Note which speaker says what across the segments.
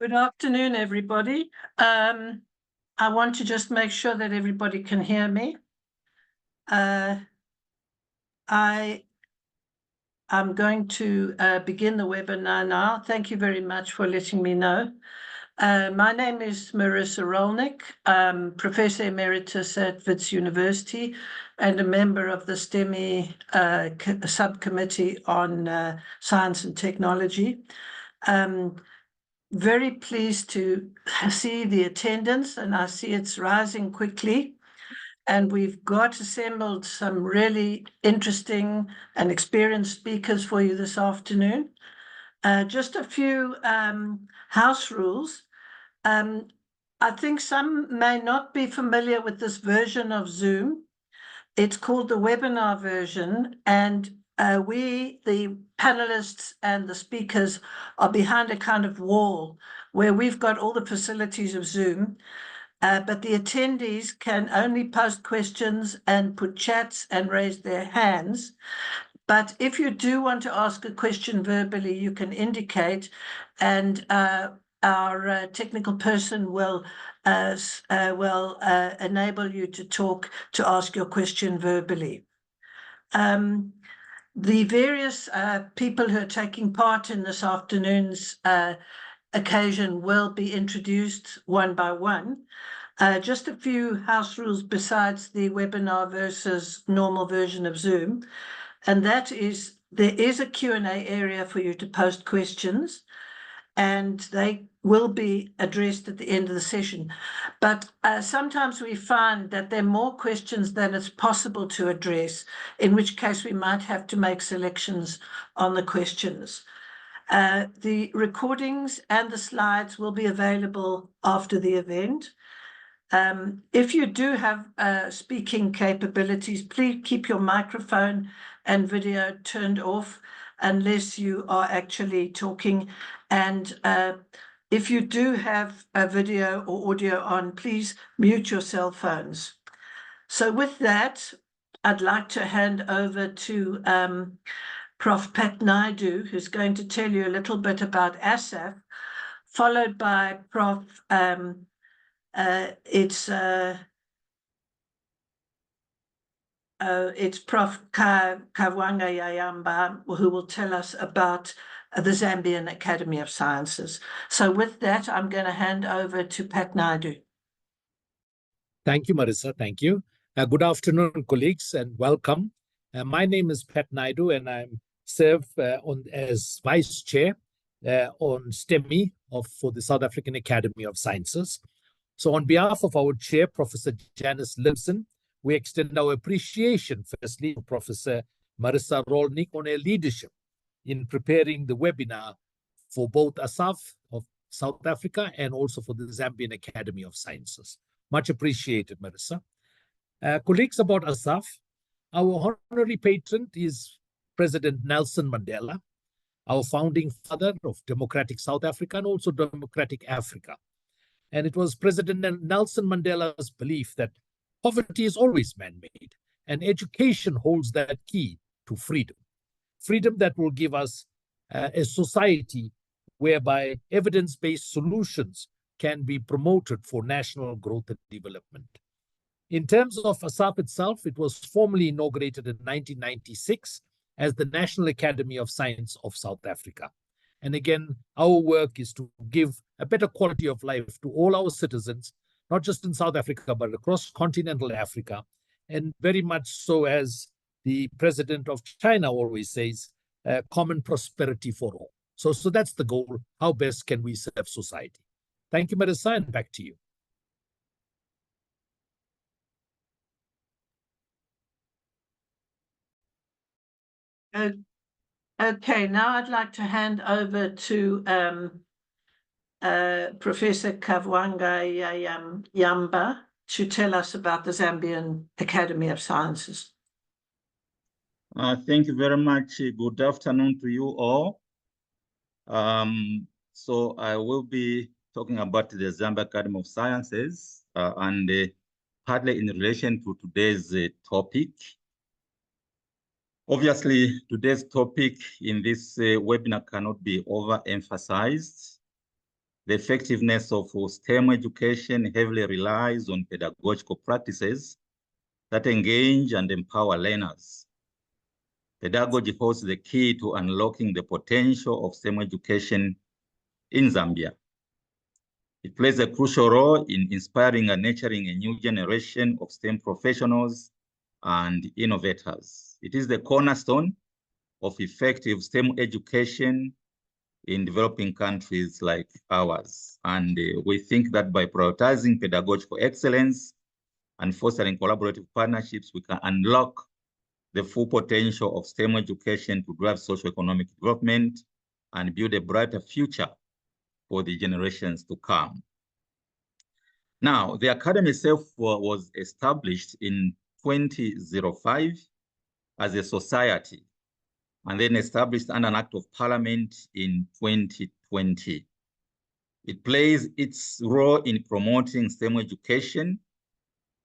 Speaker 1: Good afternoon, everybody. I want to just make sure that everybody can hear me. I'm going to begin the webinar now. Thank you very much for letting me know. My name is Marissa Rolnick. I'm Professor Emeritus at Wits University and a member of the STEMI subcommittee on science and technology. Very pleased to see the attendance, and I see it's rising quickly. And we've got assembled some really interesting and experienced speakers for you this afternoon. Just a few house rules. I think some may not be familiar with this version of Zoom. It's called the webinar version, and we, the panelists and the speakers, are behind a kind of wall where we've got all the facilities of Zoom, but the attendees can only post questions and put chats and raise their hands. But if you do want to ask a question verbally, you can indicate, and our technical person will enable you to talk, to ask your question verbally. The various people who are taking part in this afternoon's occasion will be introduced one by one. Just a few house rules besides the webinar versus normal version of Zoom, and that is there is a Q&A area for you to post questions, and they will be addressed at the end of the session. But sometimes we find that there are more questions than it's possible to address, in which case we might have to make selections on the questions. The recordings and the slides will be available after the event. If you do have speaking capabilities, please keep your microphone and video turned off unless you are actually talking. And if you do have a video or audio on, please mute your cell phones. So with that, I'd like to hand over to Prof. Pat Naidu, who's going to tell you a little bit about ASSAf, followed by Prof. It's Prof. Kavwanga Yayamba, who will tell us about the Zambian Academy of Sciences. So with that, I'm going to hand over to Pat Naidu.
Speaker 2: Thank you, Marissa. Thank you. Good afternoon, colleagues, and welcome. My name is Pat Naidu, and I serve as Vice Chair on STEMI for the South African Academy of Sciences. So on behalf of our chair, Professor Janice Limson, we extend our appreciation, firstly, to Professor Marissa Rolnick on her leadership in preparing the webinar for both ASSAf of South Africa and also for the Zambian Academy of Sciences. Much appreciated, Marissa. Colleagues, about ASSAf, our honorary patron is President Nelson Mandela, our founding father of democratic South Africa and also democratic Africa. And it was President Nelson Mandela's belief that poverty is always man-made, and education holds that key to freedom. Freedom that will give us a society whereby evidence-based solutions can be promoted for national growth and development. In terms of ASSAf itself, it was formally inaugurated in 1996 as the National Academy of Science of South Africa. And again, our work is to give a better quality of life to all our citizens, not just in South Africa, but across continental Africa, and very much so, as the president of China always says, common prosperity for all. So that's the goal. How best can we serve society? Thank you, Marissa, and back to you.
Speaker 1: Okay, now I'd like to hand over to Professor Kavwanga Yayamba to tell us about the Zambian Academy of Sciences.
Speaker 3: Thank you very much. Good afternoon to you all. So I will be talking about the Zambia Academy of Sciences and partly in relation to today's topic. Obviously, today's topic in this webinar cannot be overemphasized. the effectiveness of STEM education heavily relies on pedagogical practices that engage and empower learners. Pedagogy holds the key to unlocking the potential of STEM education in Zambia. It plays a crucial role in inspiring and nurturing a new generation of STEM professionals and innovators. It is the cornerstone of effective STEM education in developing countries like ours. And we think that by prioritizing pedagogical excellence and fostering collaborative partnerships, we can unlock the full potential of STEM education to drive socio-economic development and build a brighter future for the generations to come. Now, the Academy itself was established in 2005 as a society, and then established under an Act of Parliament in 2020. It plays its role in promoting STEM education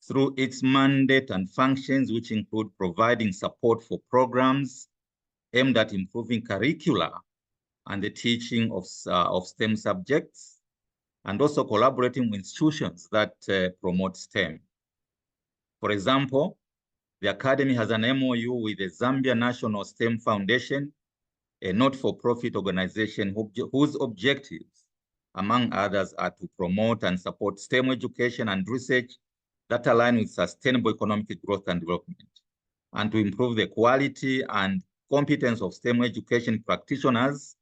Speaker 3: through its mandate and functions, which include providing support for programs aimed at improving curricula and the teaching of STEM subjects, and also collaborating with institutions that promote STEM. For example, the Academy has an MOU with the Zambia National STEM Foundation, a not-for-profit organization whose objectives, among others, are to promote and support STEM education and research that align with sustainable economic growth and development, and to improve the quality and competence of STEM education practitioners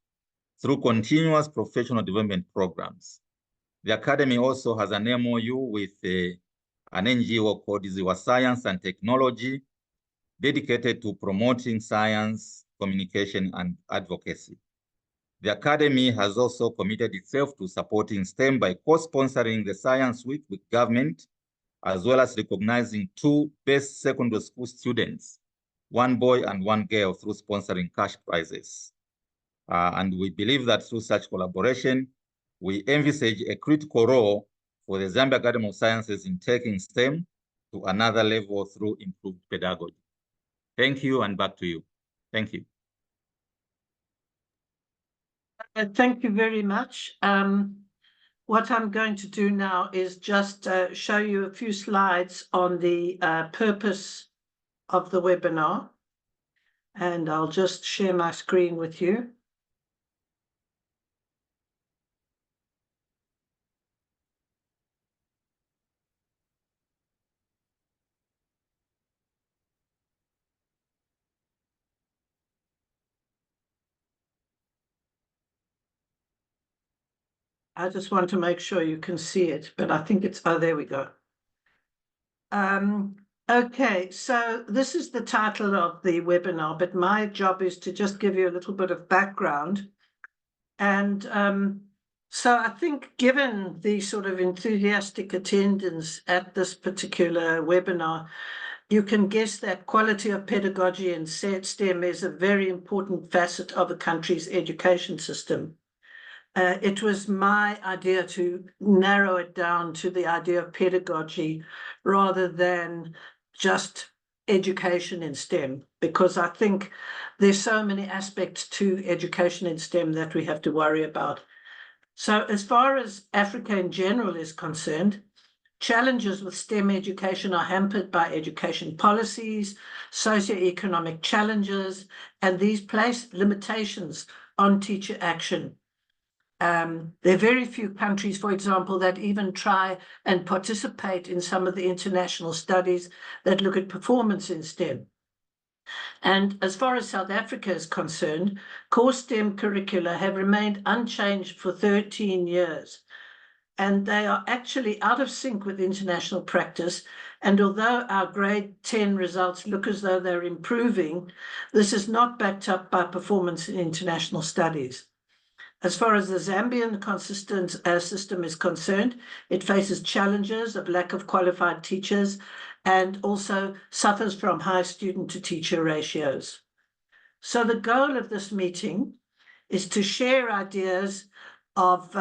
Speaker 3: through continuous professional development programs. The Academy also has an MOU with an NGO called Ziwa Science and Technology, dedicated to promoting science, communication, and advocacy. The Academy has also committed itself to supporting STEM by co-sponsoring the Science Week with government, as well as recognizing 2 best secondary school students, 1 boy and 1 girl, through sponsoring cash prizes. And we believe that through such collaboration, we envisage a critical role for the Zambia Academy of Sciences in taking STEM to another level through improved pedagogy. Thank you, and back to you. Thank you.
Speaker 1: Thank you very much. What I'm going to do now is just show you a few slides on the purpose of the webinar. And I'll just share my screen with you. I just want to make sure you can see it, but I think it's, oh, there we go. Okay, so this is the title of the webinar, but my job is to just give you a little bit of background. And so I think given the sort of enthusiastic attendance at this particular webinar, you can guess that quality of pedagogy and STEM is a very important facet of a country's education system. It was my idea to narrow it down to the idea of pedagogy rather than just education in STEM, because I think there's so many aspects to education in STEM that we have to worry about. So as far as Africa in general is concerned, challenges with STEM education are hampered by education policies, socioeconomic challenges, and these place limitations on teacher action. There are very few countries, for example, that even try and participate in some of the international studies that look at performance in STEM. And as far as South Africa is concerned, core STEM curricula have remained unchanged for 13 years. And they are actually out of sync with international practice. And although our grade 10 results look as though they're improving, this is not backed up by performance in international studies. As far as the Zambian consistent system is concerned, it faces challenges of lack of qualified teachers and also suffers from high student to teacher ratios. So the goal of this meeting is to share ideas of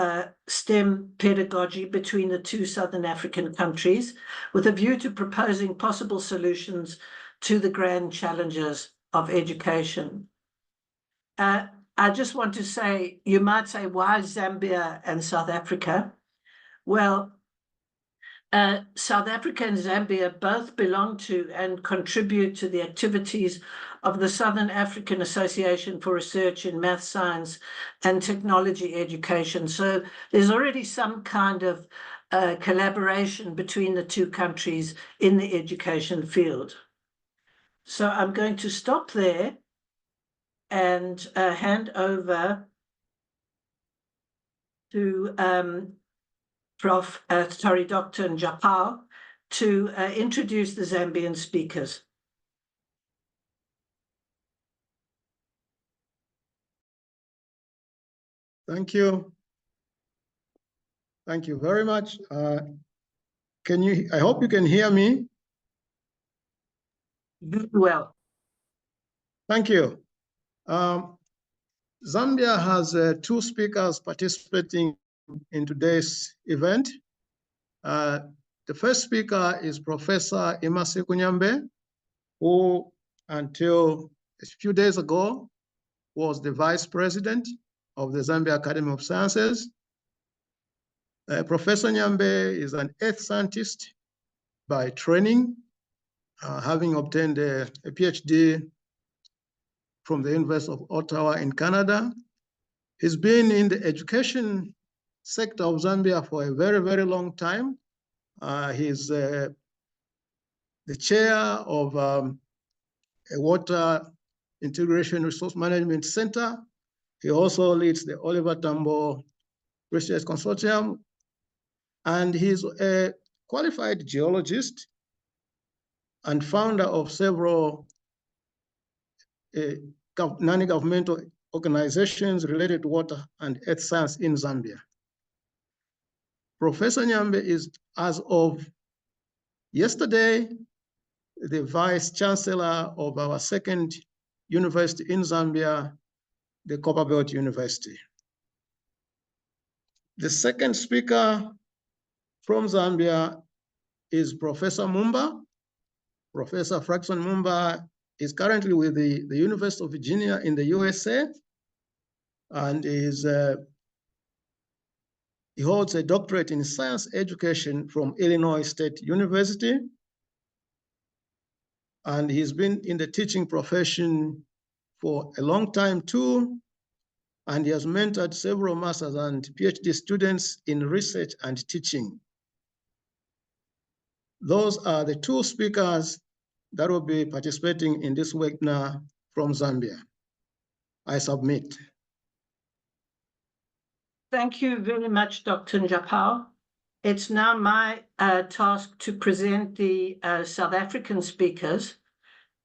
Speaker 1: STEM pedagogy between the 2 Southern African countries with a view to proposing possible solutions to the grand challenges of education. I just want to say, you might say, why Zambia and South Africa? Well, South Africa and Zambia both belong to and contribute to the activities of the Southern African Association for Research in Math, Science and Technology Education. So there's already some kind of collaboration between the two countries in the education field. So I'm going to stop there and hand over to Dr. Njapao to introduce the Zambian speakers.
Speaker 4: Thank you. Thank you very much. I hope you can hear me.
Speaker 1: Very well.
Speaker 4: Thank you. Zambia has 2 speakers participating in today's event. The first speaker is Professor Imasi Kunyambe, who until a few days ago was the Vice President of the Zambia Academy of Sciences. Professor Nyambe is an earth scientist by training, having obtained a PhD from the University of Ottawa in Canada. He's been in the education sector of Zambia for a very, very long time. He's the chair of a water integration resource management center. He also leads the Oliver Tambo Research Consortium, and he's a qualified geologist and founder of several non-governmental organizations related to water and earth science in Zambia. Professor Nyambe is, as of yesterday, the Vice Chancellor of our second university in Zambia, the Copperbelt University. The second speaker from Zambia is Professor Mumba. Professor Fraxon Mumba is currently with the University of Virginia in the USA, and he holds a doctorate in science education from Illinois State University. And he's been in the teaching profession for a long time too, and he has mentored several master's and PhD students in research and teaching. Those are the 2 speakers that will be participating in this webinar from Zambia. I submit.
Speaker 1: Thank you very much, Dr. Njapao. It's now my task to present the South African speakers.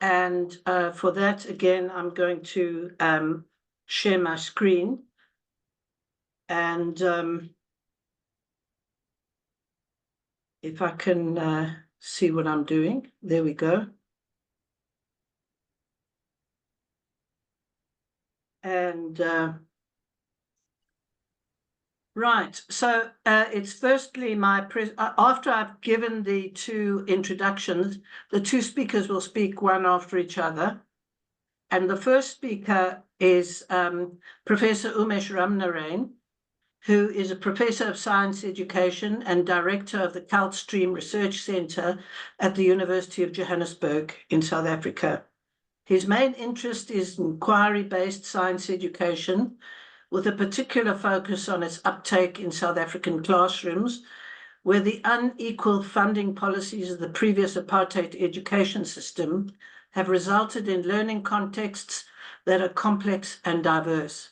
Speaker 1: And for that, again, I'm going to share my screen. And if I can see what I'm doing, there we go. And right, so it's firstly after I've given the 2 introductions, the 2 speakers will speak one after each other. And the first speaker is Professor Umesh Ramnarain, who is a professor of science education and director of the Kaltstream Research Centre at the University of Johannesburg in South Africa. His main interest is inquiry-based science education, with a particular focus on its uptake in South African classrooms, where the unequal funding policies of the previous apartheid education system have resulted in learning contexts that are complex and diverse.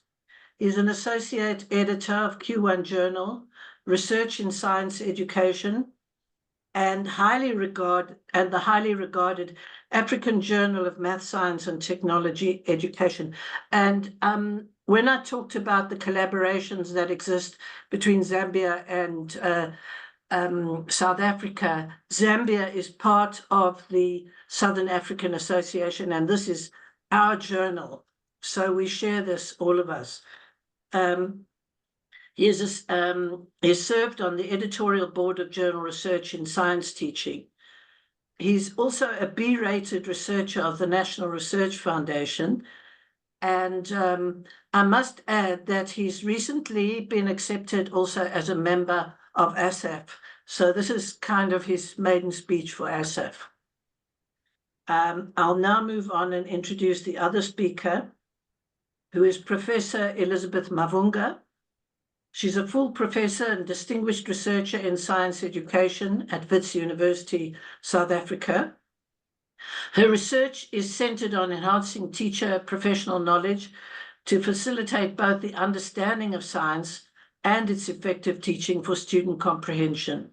Speaker 1: He's an associate editor of Q1 Journal, Research in Science Education, and the highly regarded African Journal of Math, Science and Technology Education. And when I talked about the collaborations that exist between Zambia and South Africa, Zambia is part of the Southern African Association, and this is our journal. So we share this, all of us. He served on the editorial board of Journal Research in Science Teaching. He's also a B-rated researcher of the National Research Foundation And I must add that he's recently been accepted also as a member of ASSAf. So this is kind of his maiden speech for ASSAf. I'll now move on and introduce the other speaker, who is Professor Elizabeth Mavunga. She's a full professor and distinguished researcher in science education at Wits University, South Africa. Her research is centered on enhancing teacher professional knowledge to facilitate both the understanding of science and its effective teaching for student comprehension.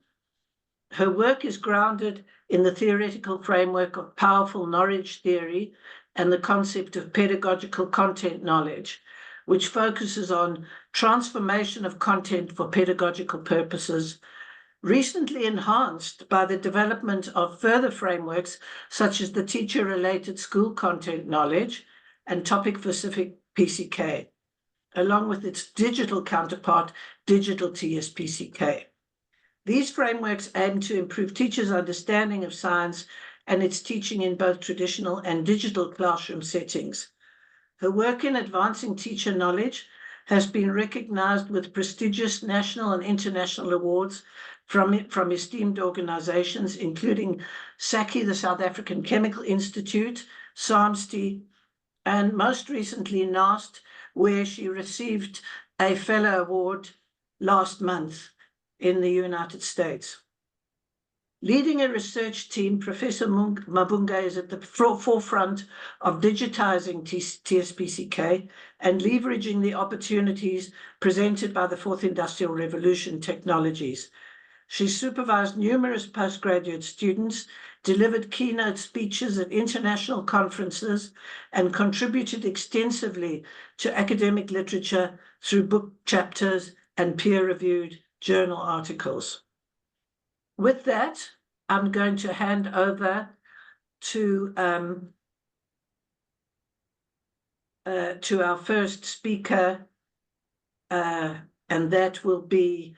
Speaker 1: Her work is grounded in the theoretical framework of powerful knowledge theory and the concept of pedagogical content knowledge, which focuses on transformation of content for pedagogical purposes, recently enhanced by the development of further frameworks such as the teacher-related school content knowledge and topic-specific PCK, along with its digital counterpart, digital TS-PCK. These frameworks aim to improve teachers' understanding of science and its teaching in both traditional and digital classroom settings. Her work in advancing teacher knowledge has been recognized with prestigious national and international awards from esteemed organizations, including SACI, the South African Chemical Institute, SAMSTI, and most recently NAST, where she received a fellow award last month in the United States. Leading a research team, Professor Mavunga is at the forefront of digitizing TS-PCK and leveraging the opportunities presented by the Fourth Industrial Revolution technologies. She supervised numerous postgraduate students, delivered keynote speeches at international conferences, and contributed extensively to academic literature through book chapters and peer-reviewed journal articles. With that, I'm going to hand over to our first speaker, and that will be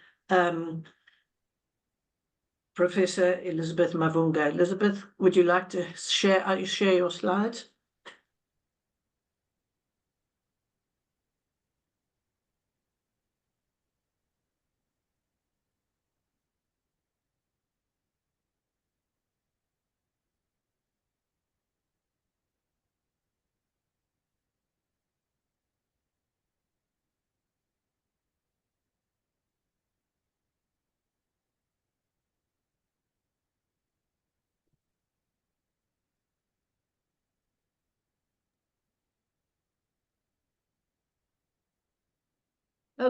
Speaker 1: Professor Elizabeth Mavunga. Elizabeth, would you like to share your slides?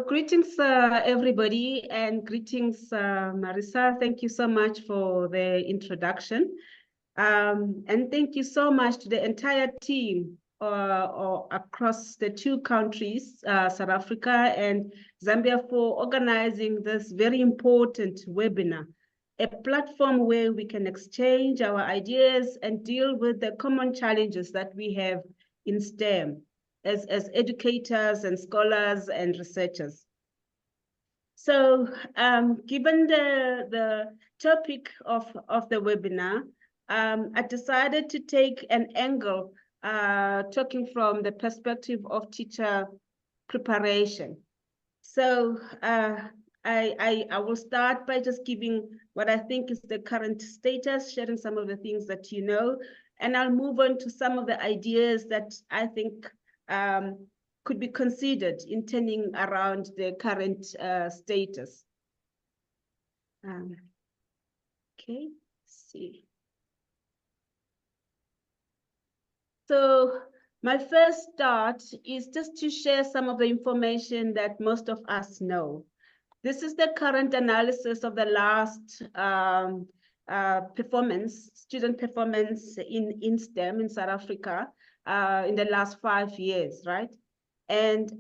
Speaker 5: Greetings, everybody, and greetings, Marisa. Thank you so much for the introduction. And thank you so much to the entire team across the two countries, South Africa and Zambia, for organizing this very important webinar, a platform where we can exchange our ideas and deal with the common challenges that we have in STEM as educators and scholars and researchers. So given the topic of the webinar, I decided to take an angle talking from the perspective of teacher preparation. So I will start by just giving what I think is the current status, sharing some of the things that you know, and I'll move on to some of the ideas that I think could be considered in turning around the current status. Okay, let's see. So my first start is just to share some of the information that most of us know. This is the current analysis of the last student performance in STEM in South Africa in the last 5 years, right? And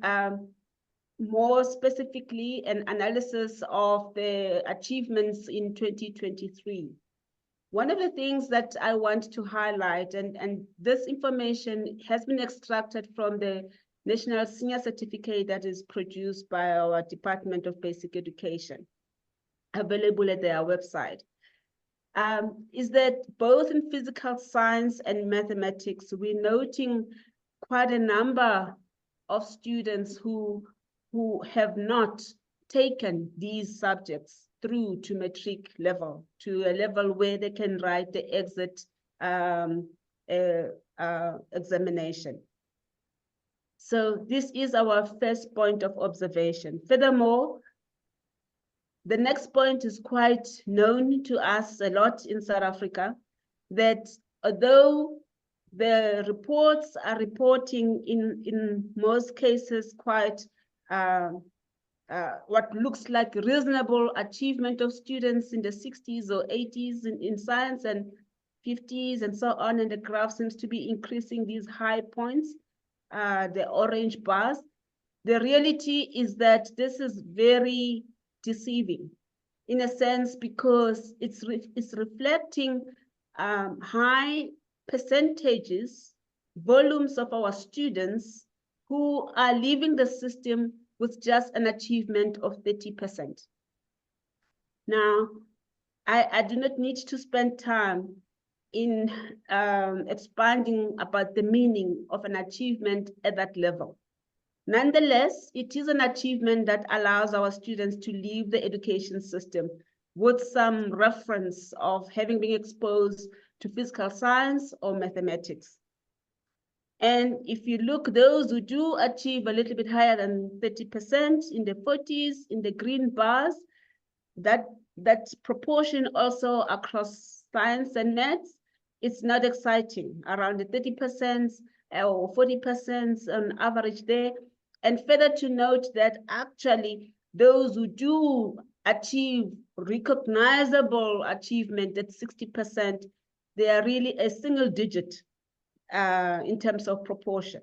Speaker 5: more specifically, an analysis of the achievements in 2023. One of the things that I want to highlight, and this information has been extracted from the National Senior Certificate that is produced by our Department of Basic Education, available at their website, is that both in physical science and mathematics, we're noting quite a number of students who have not taken these subjects through to matric level, to a level where they can write the exit examination. So this is our first point of observation. Furthermore, the next point is quite known to us a lot in South Africa, that although the reports are reporting in most cases quite what looks like reasonable achievement of students in the 60s or 80s in science, and 50s and so on, and the graph seems to be increasing these high points, the orange bars. The reality is that this is very deceiving in a sense, because it's reflecting high percentages, volumes of our students who are leaving the system with just an achievement of 30%. Now, I do not need to spend time in expanding about the meaning of an achievement at that level. Nonetheless, it is an achievement that allows our students to leave the education system with some reference of having been exposed to physical science or mathematics. And if you look, those who do achieve a little bit higher than 30%, in the 40s, in the green bars, that proportion also across science and maths, it's not exciting, around the 30% or 40% on average there. And further to note that actually those who do achieve recognizable achievement at 60%, they are really a single digit in terms of proportion.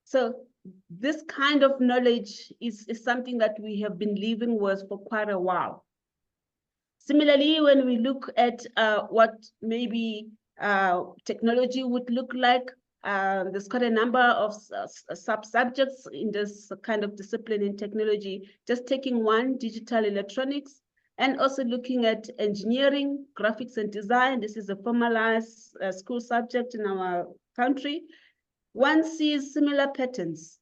Speaker 5: So this kind of knowledge is something that we have been living with for quite a while. Similarly, when we look at what maybe technology would look like, there's quite a number of sub-subjects in this kind of discipline in technology, just taking one, digital electronics, and also looking at engineering, graphics and design. This is a formalized school subject in our country. One sees similar patterns.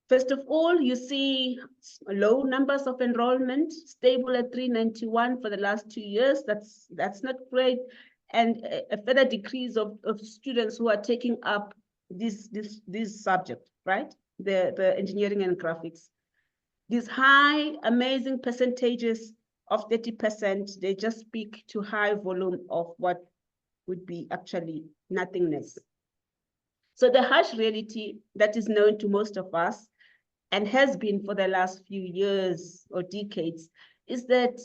Speaker 5: First of all, you see low numbers of enrollment, stable at 391 for the last 2 years. That's not great. And a further decrease of students who are taking up this subject, right? The engineering and graphics. These high, amazing percentages of 30%, they just speak to high volume of what would be actually nothingness. So the harsh reality that is known to most of us and has been for the last few years or decades is that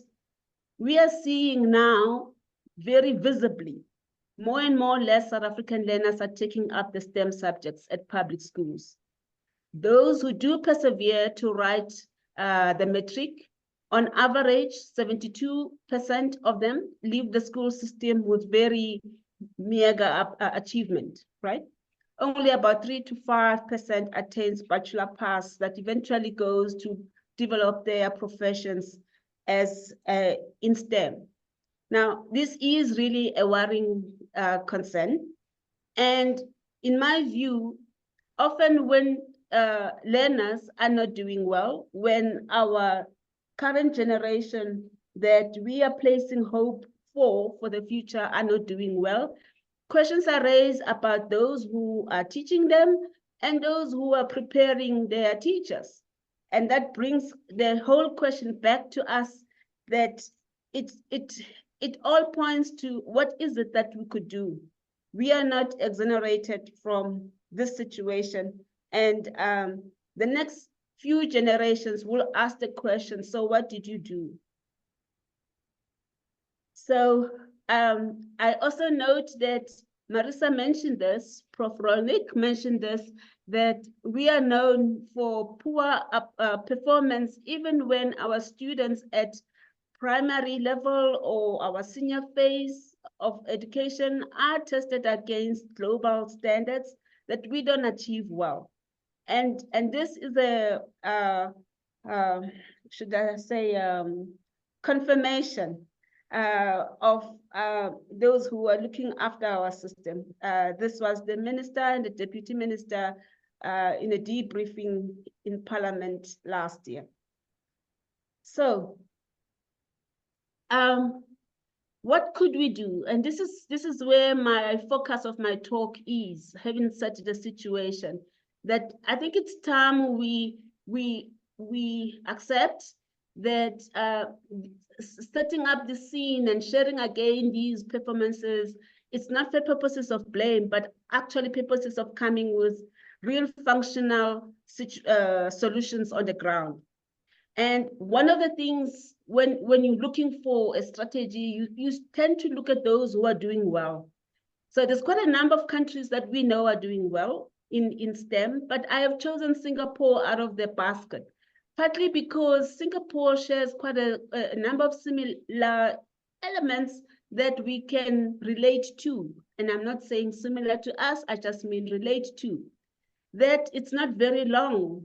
Speaker 5: we are seeing now very visibly more and more less South African learners are taking up the STEM subjects at public schools. Those who do persevere to write the matric, on average, 72% of them leave the school system with very meager achievement, right? Only about 3 to 5% attains bachelor pass that eventually goes to develop their professions as in STEM. Now, this is really a worrying concern. And in my view, often when learners are not doing well, when our current generation that we are placing hope for the future are not doing well, questions are raised about those who are teaching them and those who are preparing their teachers. And that brings the whole question back to us that it all points to what is it that we could do. We are not exonerated from this situation. And the next few generations will ask the question, so what did you do? So I also note that Marisa mentioned this, Prof. Rolnick mentioned this, that we are known for poor performance even when our students at primary level or our senior phase of education are tested against global standards that we don't achieve well. And this is a, should I say, confirmation of those who are looking after our system. This was the minister and the deputy minister in a debriefing in Parliament last year. So, what could we do? And this is where my focus of my talk is, having set the situation, that I think it's time we accept that setting up the scene and sharing again these performances, it's not for purposes of blame, but actually purposes of coming with real functional solutions on the ground. And one of the things when you're looking for a strategy, you tend to look at those who are doing well. So there's quite a number of countries that we know are doing well in STEM, but I have chosen Singapore out of the basket, partly because Singapore shares quite a number of similar elements that we can relate to. And I'm not saying similar to us, I just mean relate to. That it's not very long,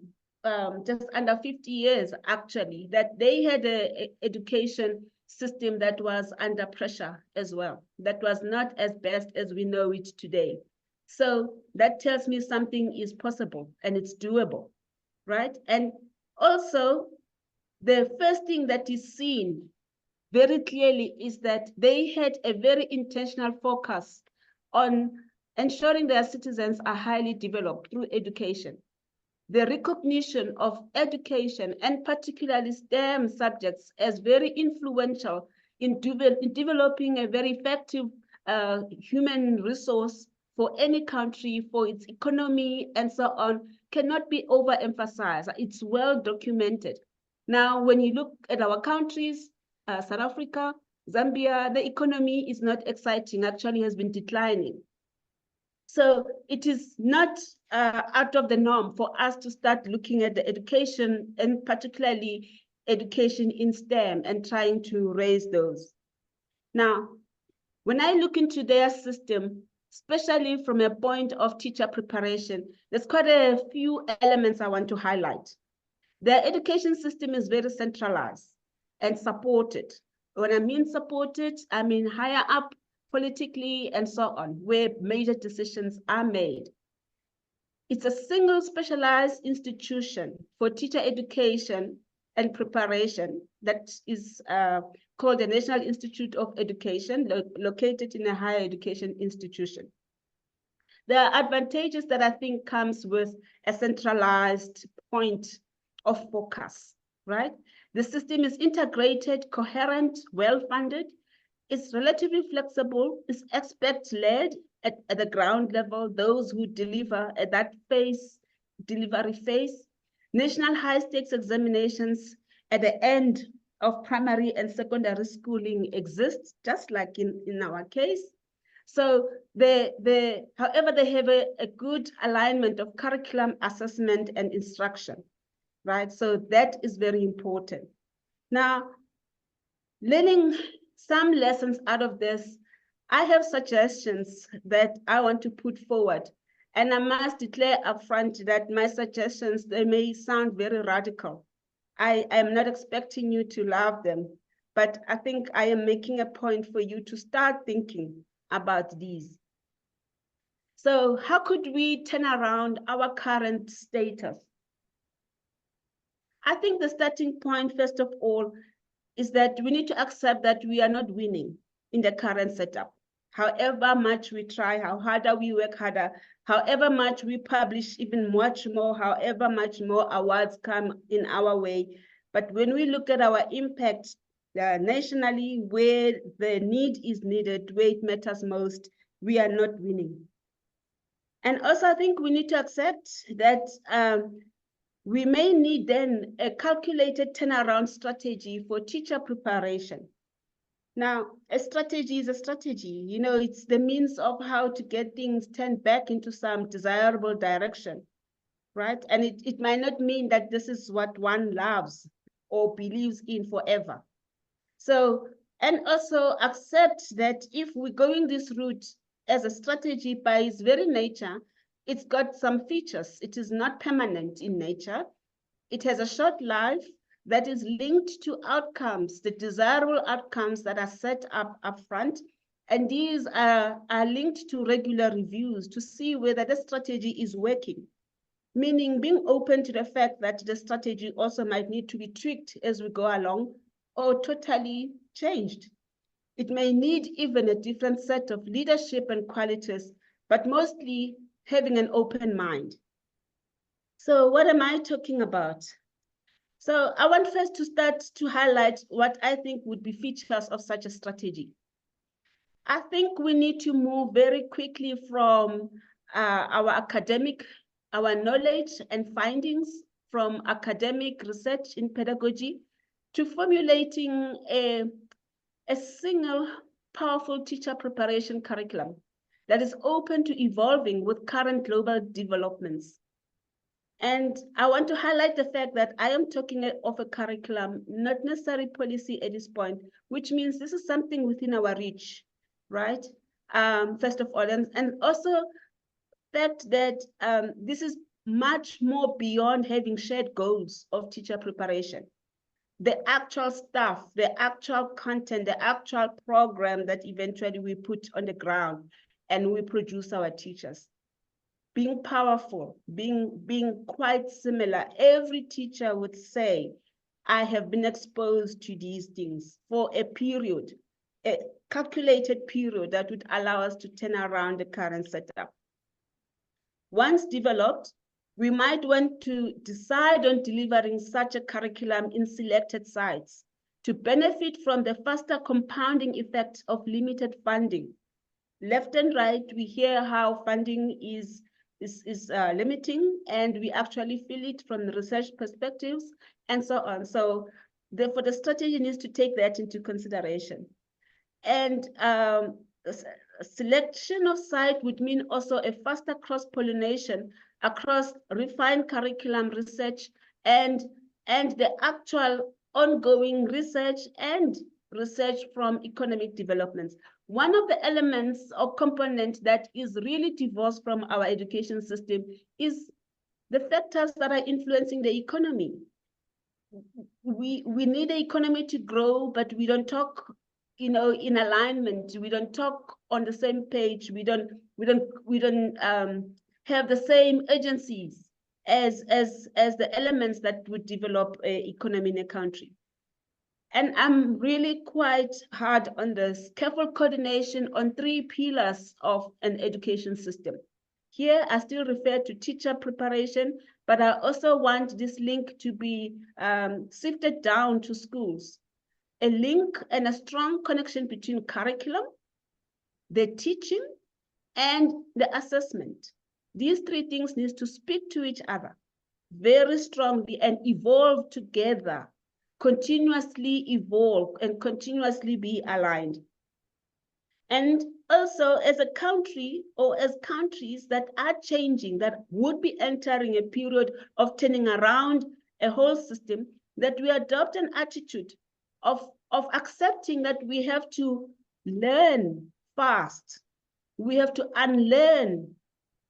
Speaker 5: just under 50 years actually, that they had an education system that was under pressure as well, that was not as best as we know it today. So that tells me something is possible and it's doable, right? And also, the first thing that is seen very clearly is that they had a very intentional focus on ensuring their citizens are highly developed through education. The recognition of education, and particularly STEM subjects, as very influential in developing a very effective human resource for any country, for its economy, and so on, cannot be overemphasized. It's well documented. Now, when you look at our countries, South Africa, Zambia, the economy is not exciting, actually has been declining. So it is not out of the norm for us to start looking at the education, and particularly education in STEM, and trying to raise those. Now, when I look into their system, especially from a point of teacher preparation, there's quite a few elements I want to highlight. Their education system is very centralized and supported. When I mean supported, I mean higher up politically and so on, where major decisions are made. It's a single specialized institution for teacher education and preparation that is called the National Institute of Education, located in a higher education institution. There are advantages that I think comes with a centralized point of focus, right? The system is integrated, coherent, well-funded. It's relatively flexible. It's expert-led at the ground level, those who deliver at that delivery phase. National high-stakes examinations at the end of primary and secondary schooling exist, just like in our case. So however, they have a good alignment of curriculum, assessment, and instruction, right? So that is very important. Now, learning some lessons out of this, I have suggestions that I want to put forward. And I must declare upfront that my suggestions, they may sound very radical. I am not expecting you to love them, but I think I am making a point for you to start thinking about these. So how could we turn around our current status? I think the starting point, first of all, is that we need to accept that we are not winning in the current setup. However much we try, how harder we work harder, however much we publish even much more, however much more awards come in our way. But when we look at our impact nationally, where the need is needed, where it matters most, we are not winning. And also, I think we need to accept that we may need then a calculated turnaround strategy for teacher preparation. Now, a strategy is a strategy. You know, it's the means of how to get things turned back into some desirable direction, right? And it might not mean that this is what one loves or believes in forever. So, and also accept that if we're going this route as a strategy by its very nature, it's got some features. It is not permanent in nature. It has a short life. that is linked to outcomes, the desirable outcomes that are set up front. And these are linked to regular reviews to see whether the strategy is working, meaning being open to the fact that the strategy also might need to be tweaked as we go along or totally changed. It may need even a different set of leadership and qualities, but mostly having an open mind. So what am I talking about? So I want first to start to highlight what I think would be features of such a strategy. I think we need to move very quickly from our knowledge and findings from academic research in pedagogy to formulating a single powerful teacher preparation curriculum that is open to evolving with current global developments. And I want to highlight the fact that I am talking of a curriculum, not necessarily policy at this point, which means this is something within our reach, right? First of all, and also the fact that this is much more beyond having shared goals of teacher preparation. The actual stuff, the actual content, the actual program that eventually we put on the ground and we produce our teachers. Being powerful, being quite similar. Every teacher would say, I have been exposed to these things for a period, a calculated period that would allow us to turn around the current setup. Once developed, we might want to decide on delivering such a curriculum in selected sites to benefit from the faster compounding effect of limited funding. Left and right, we hear how funding is limiting, and we actually feel it from the research perspectives and so on. So therefore, the strategy needs to take that into consideration. And selection of site would mean also a faster cross-pollination across refined curriculum research and the actual ongoing research and research from economic developments. One of the elements or component that is really divorced from our education system is the factors that are influencing the economy. We need the economy to grow, but we don't talk, in alignment. We don't talk on the same page. We don't have the same agencies as the elements that would develop an economy in a country. And I'm really quite hard on this careful coordination on 3 pillars of an education system. Here, I still refer to teacher preparation, but I also want this link to be sifted down to schools. A link and a strong connection between curriculum, the teaching, and the assessment. These 3 things need to speak to each other very strongly and evolve together, continuously evolve and continuously be aligned. And also as a country or as countries that are changing, that would be entering a period of turning around a whole system, that we adopt an attitude of accepting that we have to learn fast. We have to unlearn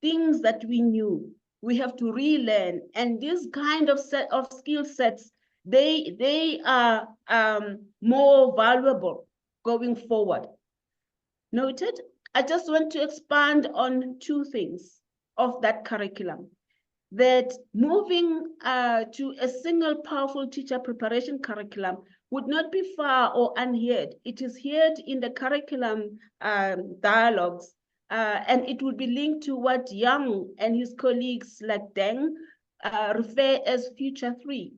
Speaker 5: things that we knew. We have to relearn. And this kind of set of skill sets, they are more valuable going forward. Noted? I just want to expand on 2 things of that curriculum. That moving to a single powerful teacher preparation curriculum would not be far or unheard. It is heard in the curriculum dialogues, and it would be linked to what Young and his colleagues like Deng refer as Future 3,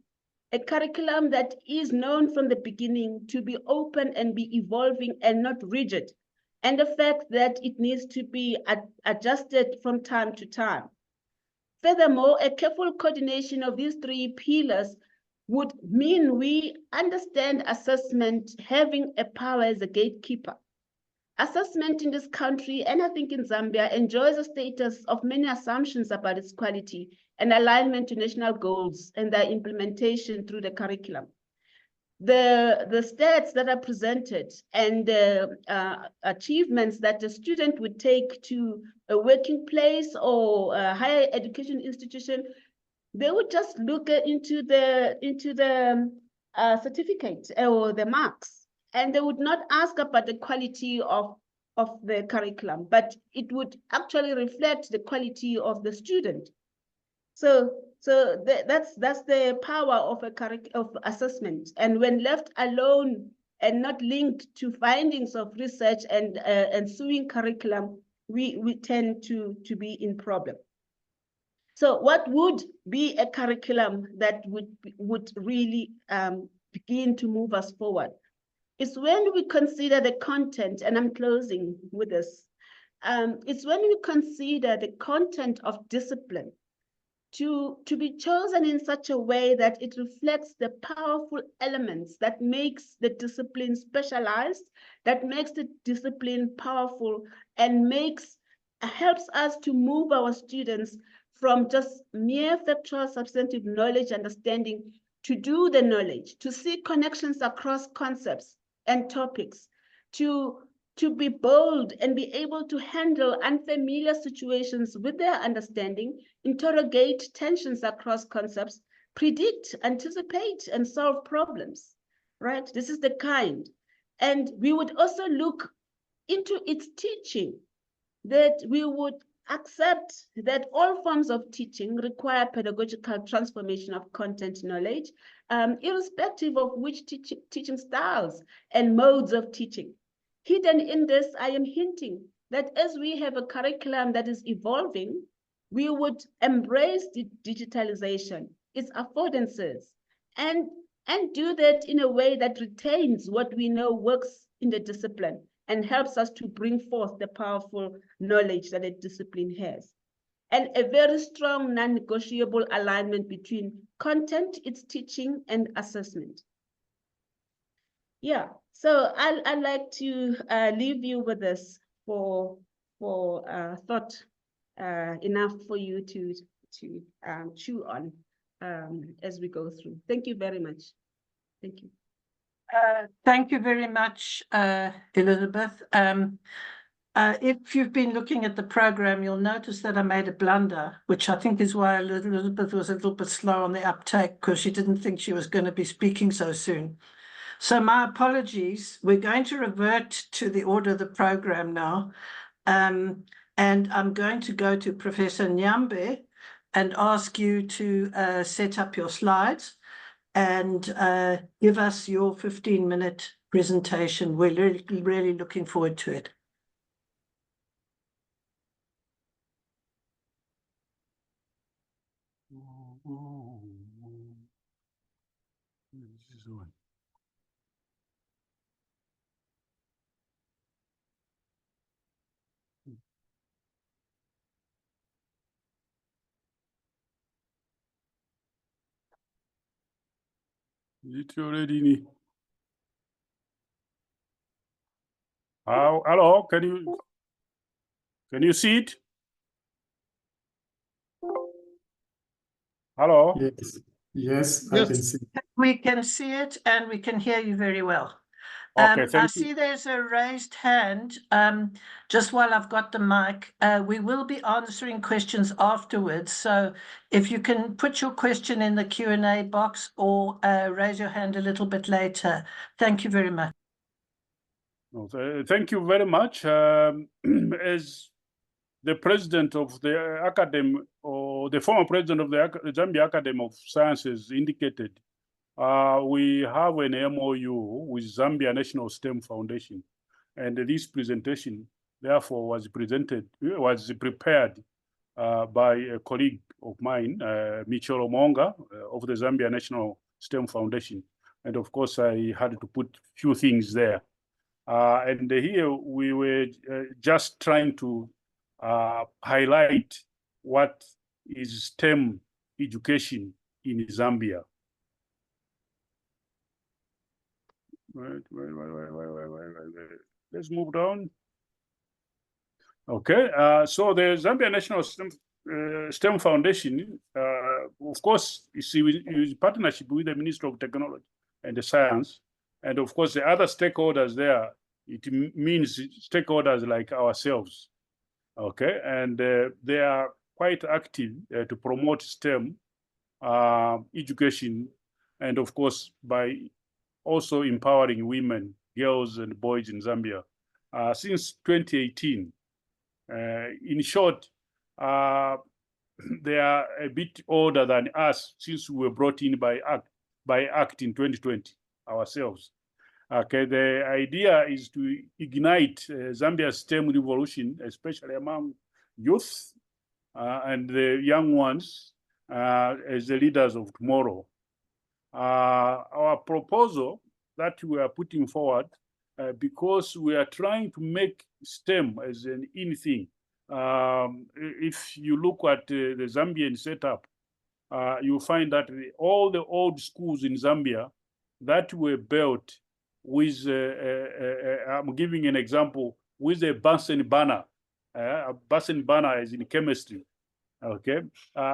Speaker 5: a curriculum that is known from the beginning to be open and be evolving and not rigid, and the fact that it needs to be adjusted from time to time. Furthermore, a careful coordination of these 3 pillars would mean we understand assessment having a power as a gatekeeper. Assessment in this country, and I think in Zambia, enjoys a status of many assumptions about its quality and alignment to national goals and their implementation through the curriculum. The stats that are presented and the achievements that the student would take to a working place or a higher education institution, they would just look into the certificate or the marks, and they would not ask about the quality of the curriculum, but it would actually reflect the quality of the student. So that's the power of of assessment. And when left alone and not linked to findings of research and ensuing curriculum, we tend to be in problem. So what would be a curriculum that would really begin to move us forward is when we consider the content, and I'm closing with this, it's when we consider the content of discipline to be chosen in such a way that it reflects the powerful elements that makes the discipline specialized, that makes the discipline powerful, and helps us to move our students from just mere factual substantive knowledge understanding to do the knowledge, to see connections across concepts and topics, to be bold and be able to handle unfamiliar situations with their understanding, interrogate tensions across concepts, predict, anticipate, and solve problems, right? This is the kind. And we would also look into its teaching, that we would accept that all forms of teaching require pedagogical transformation of content knowledge, irrespective of which teaching styles and modes of teaching. Hidden in this, I am hinting that as we have a curriculum that is evolving, we would embrace the digitalization, its affordances, and do that in a way that retains what we know works in the discipline and helps us to bring forth the powerful knowledge that a discipline has. And a very strong non-negotiable alignment between content, its teaching, and assessment. Yeah, so I'd like to leave you with this for thought, enough for you to chew on as we go through. Thank you very much. Thank you.
Speaker 1: Thank you very much, Elizabeth. If you've been looking at the program, you'll notice that I made a blunder, which I think is why Elizabeth was a little bit slow on the uptake, because she didn't think she was going to be speaking so soon. So my apologies. We're going to revert to the order of the program now. And I'm going to go to Professor Nyambe and ask you to set up your slides and give us your 15-minute presentation. We're really looking forward to it.
Speaker 6: Is it already? Hello, can you see it? Hello?
Speaker 7: Yes, I can see.
Speaker 1: We can see it and we can hear you very well.
Speaker 6: Okay,
Speaker 1: I see there's a raised hand. Just while I've got the mic, we will be answering questions afterwards. So if you can put your question in the Q&A box or raise your hand a little bit later. Thank you very much.
Speaker 6: Thank you very much. As the president of the academy, or the former president of the Zambia Academy of Sciences indicated, we have an MOU with Zambia National STEM Foundation, and this presentation, therefore, was prepared by a colleague of mine, Michel Omonga, of the Zambia National STEM Foundation, and of course, I had to put a few things there. And here we were just trying to highlight what is STEM education in Zambia. Wait. Let's move down. Okay, so the Zambia National STEM Foundation, of course, is in partnership with the Ministry of Technology and the Science, and of course the other stakeholders there. It means stakeholders like ourselves. Okay, and they are quite active to promote STEM education and of course, by also empowering women, girls, and boys in Zambia since 2018. In short, they are a bit older than us since we were brought in by Act in 2020 ourselves. Okay, the idea is to ignite Zambia's STEM revolution, especially among youth and the young ones as the leaders of tomorrow. Our proposal that we are putting forward, because we are trying to make STEM as an in thing. If you look at the Zambian setup, you find that all the old schools in Zambia that were built with, I'm giving an example, with a Bunsen burner. A Bunsen burner is in chemistry, okay?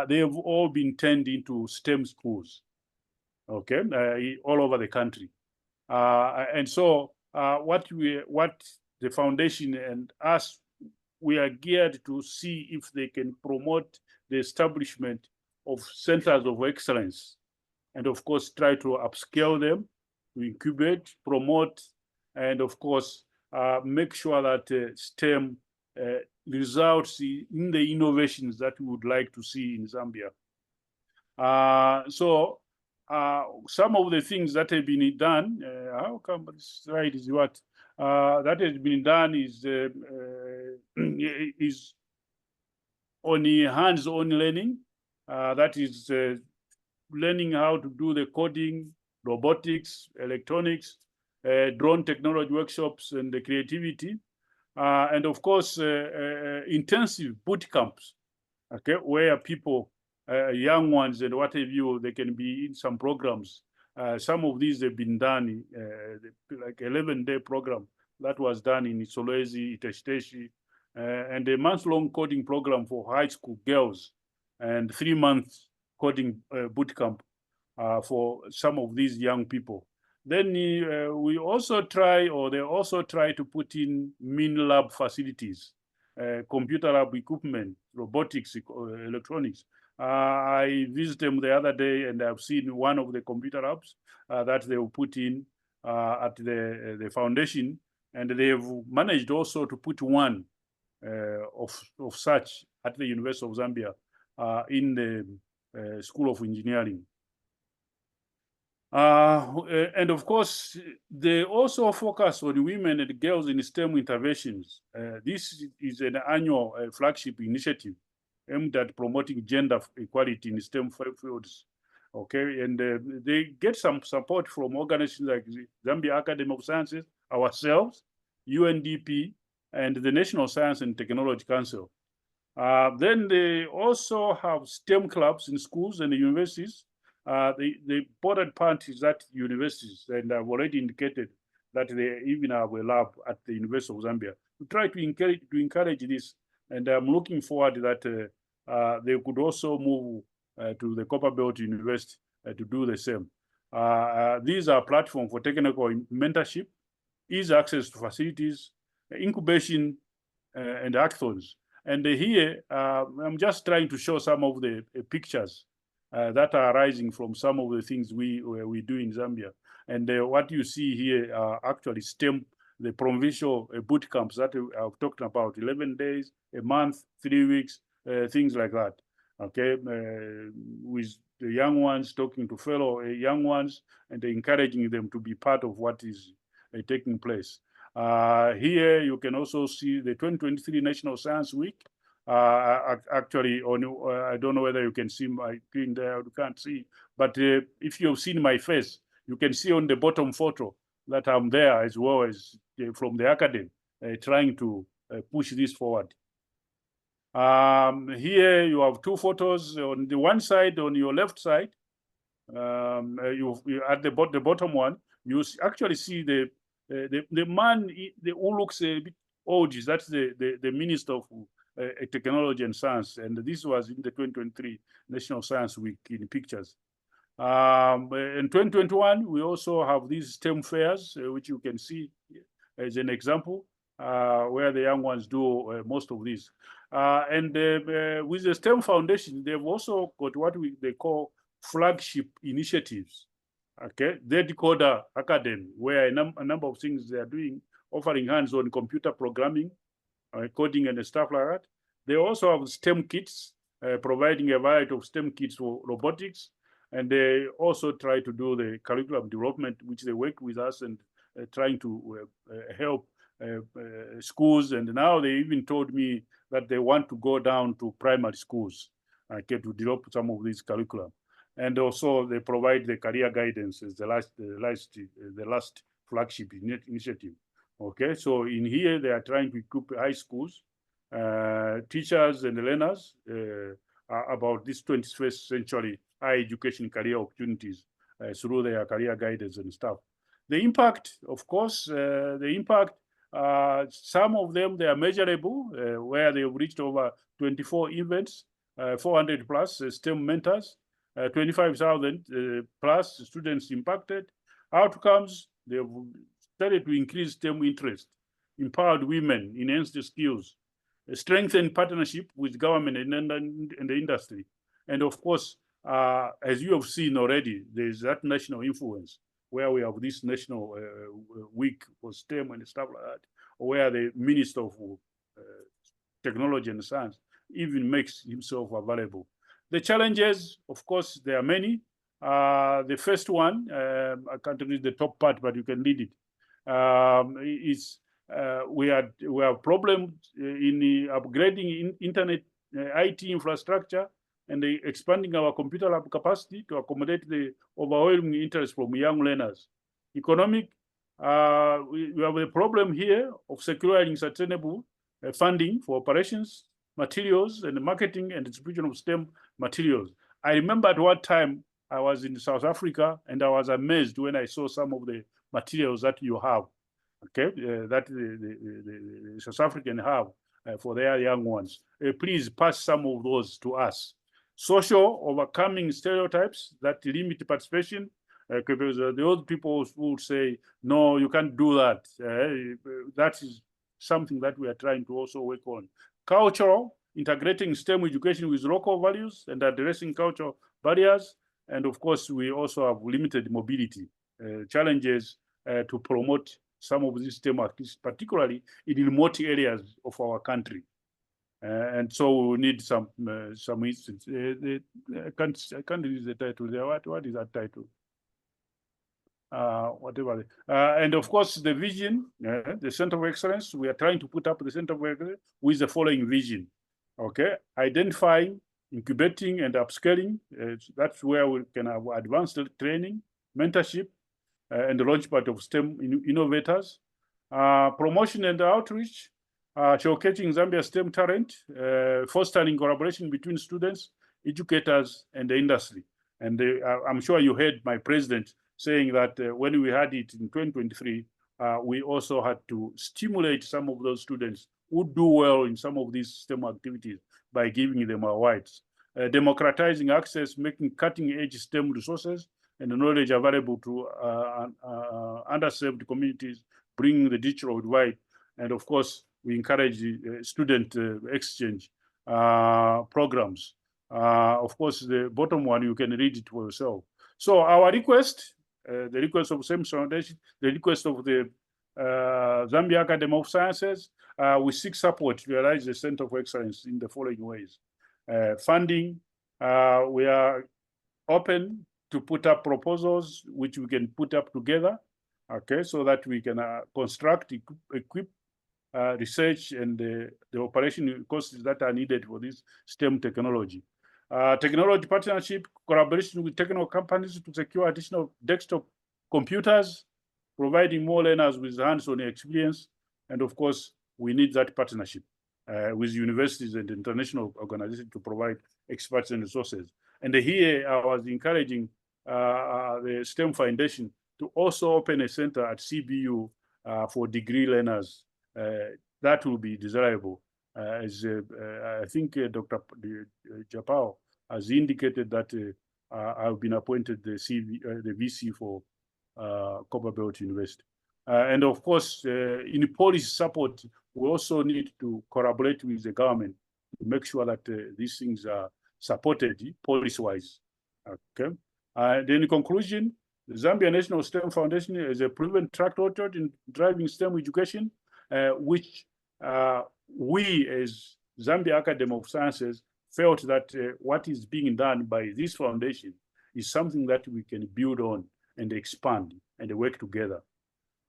Speaker 6: They have all been turned into STEM schools, okay, all over the country. And so what the foundation and us, we are geared to see if they can promote the establishment of centers of excellence, and of course try to upscale them, to incubate, promote, and of course make sure that STEM results in the innovations that we would like to see in Zambia. So some of the things that have been done, how come this slide is what? That has been done is on the hands-on learning. That is learning how to do the coding, robotics, electronics, drone technology workshops, and the creativity. And of course, intensive boot camps, okay, where people, young ones and what have you, they can be in some programs. Some of these have been done, like 11-day program that was done in Solwezi, Itashiteshi, and a month-long coding program for high school girls, and 3-month coding boot camp for some of these young people. Then we also try, or they also try to put in min lab facilities, computer lab equipment, robotics, electronics. I visited them the other day, and I've seen one of the computer labs that they will put in at the foundation, and they have managed also to put one of such at the University of Zambia in the School of Engineering. And of course, they also focus on women and girls in STEM interventions. This is an annual flagship initiative aimed at promoting gender equality in STEM fields. Okay, and they get some support from organizations like the Zambia Academy of Sciences, ourselves, UNDP, and the National Science and Technology Council. Then they also have STEM clubs in schools and universities. The important part is that universities, and I've already indicated that they even have a lab at the University of Zambia to try to encourage this. And I'm looking forward that they could also move to the Copperbelt University to do the same. These are platforms for technical mentorship, easy access to facilities, incubation, and hackathons. And here, I'm just trying to show some of the pictures that are arising from some of the things we do in Zambia. And what you see here are actually STEM, the provincial boot camps that I've talked about, 11 days, a month, 3 weeks, things like that. Okay, with the young ones talking to fellow young ones and encouraging them to be part of what is taking place. Here you can also see the 2023 National Science Week. Actually, I don't know whether you can see my screen there, you can't see, but if you've seen my face, you can see on the bottom photo that I'm there as well as from the academy, trying to push this forward. Here you have 2 photos. On the one side, on your left side, you at the bottom one, you actually see the man who looks a bit old. That's the Minister of Technology and Science, and this was in the 2023 National Science Week in pictures. In 2021, we also have these STEM fairs, which you can see as an example, where the young ones do most of these. And with the STEM Foundation, they've also got what they call flagship initiatives. Okay, the Decoder Academy, where a number of things they are doing, offering hands-on computer programming, coding and stuff like that. They also have STEM kits, providing a variety of STEM kits for robotics. And they also try to do the curriculum development, which they work with us and trying to help schools. And now they even told me that they want to go down to primary schools, okay, to develop some of these curriculum. And also they provide the career guidance as the last flagship initiative. Okay, so in here they are trying to equip high schools, teachers and learners about this 21st century high education career opportunities through their career guidance and stuff. The impact, of course, some of them, they are measurable, where they've reached over 24 events, 400 plus STEM mentors, 25,000 plus students impacted. Outcomes, they've started to increase STEM interest, empowered women, enhanced the skills, strengthened partnership with government and the industry. And of course, as you have seen already, there's that national influence where we have this national week for STEM and stuff like that, where the Minister of Technology and Science even makes himself available. The challenges, of course, there are many. The first one, I can't read the top part, but you can read it. We have problems in upgrading internet IT infrastructure and expanding our computer lab capacity to accommodate the overwhelming interest from young learners. Economic, we have a problem here of securing sustainable funding for operations, materials, and marketing and distribution of STEM materials. I remember at one time I was in South Africa and I was amazed when I saw some of the materials that you have, okay, that the South African have for their young ones. Please pass some of those to us. Social, overcoming stereotypes that limit participation, because the old people will say, no, you can't do that. That is something that we are trying to also work on. Cultural, integrating STEM education with local values and addressing cultural barriers. And of course, we also have limited mobility challenges to promote some of these STEM activities, particularly in remote areas of our country. And so we need some instance. I can't read the title there. What is that title? Whatever. And of course, the vision, the Center of Excellence, we are trying to put up the Center of Excellence with the following vision. Okay, identifying, incubating, and upscaling. That's where we can have advanced training, mentorship, and the launchpad of STEM innovators. Promotion and outreach, showcasing Zambia STEM talent, fostering collaboration between students, educators, and the industry. And I'm sure you heard my president saying that when we had it in 2023, we also had to stimulate some of those students who do well in some of these STEM activities by giving them awards. Democratizing access, making cutting-edge STEM resources and knowledge available to underserved communities, bringing the digital divide. And of course, we encourage student exchange programs. Of course, the bottom one, you can read it for yourself. So our request, the request of STEM Foundation, the request of the Zambia Academy of Sciences, we seek support to realize the Center of Excellence in the following ways. Funding, we are open to put up proposals which we can put up together, okay, so that we can construct, equip, research, and the operation costs that are needed for this STEM technology. Technology partnership, collaboration with technical companies to secure additional desktop computers, providing more learners with hands-on experience. And of course, we need that partnership with universities and international organizations to provide experts and resources. And here I was encouraging the STEM Foundation to also open a center at CBU for degree learners. That will be desirable. As I think Dr. Japao has indicated that I've been appointed the VC for Copperbelt University. And of course, in policy support, we also need to collaborate with the government to make sure that these things are supported policy-wise. Okay. Then in conclusion, The Zambia National STEM Foundation is a proven track record in driving STEM education, which we as Zambia Academy of Sciences felt that what is being done by this foundation is something that we can build on and expand and work together.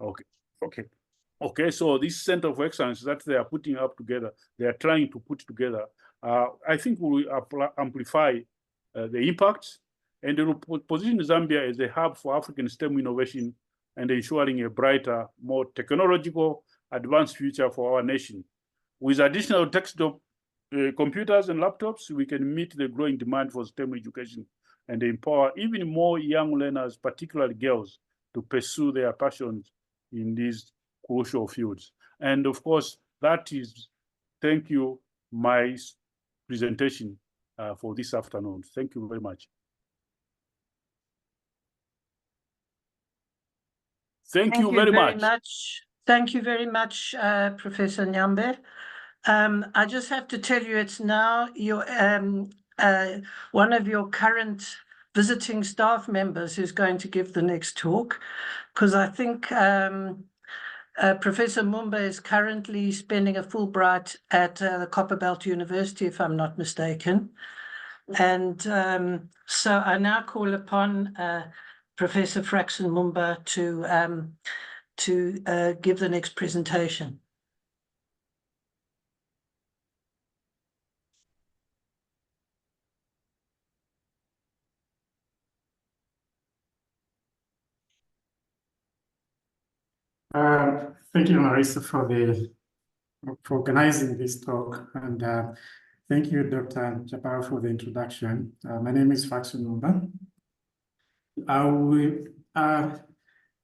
Speaker 6: Okay, so this center of excellence that they are putting up together, they are trying to put together, I think will amplify the impact and it will position Zambia as a hub for African STEM innovation and ensuring a brighter, more technological, advanced future for our nation. With additional desktop computers and laptops, we can meet the growing demand for STEM education and empower even more young learners, particularly girls, to pursue their passions in these crucial fields. And of course, that is, thank you, my presentation for this afternoon. Thank you very much. Thank you very much.
Speaker 1: Thank you very much, Professor Nyambe. I just have to tell you, it's now your one of your current visiting staff members who's going to give the next talk, because I think Professor Mumba is currently spending a Fulbright at the Copperbelt University, if I'm not mistaken. And so I now call upon Professor Fraxon Mumba to give the next presentation.
Speaker 7: Thank you, Marisa, for organizing this talk, and thank you, Dr. Japao, for the introduction. My name is Fraxon Mumba.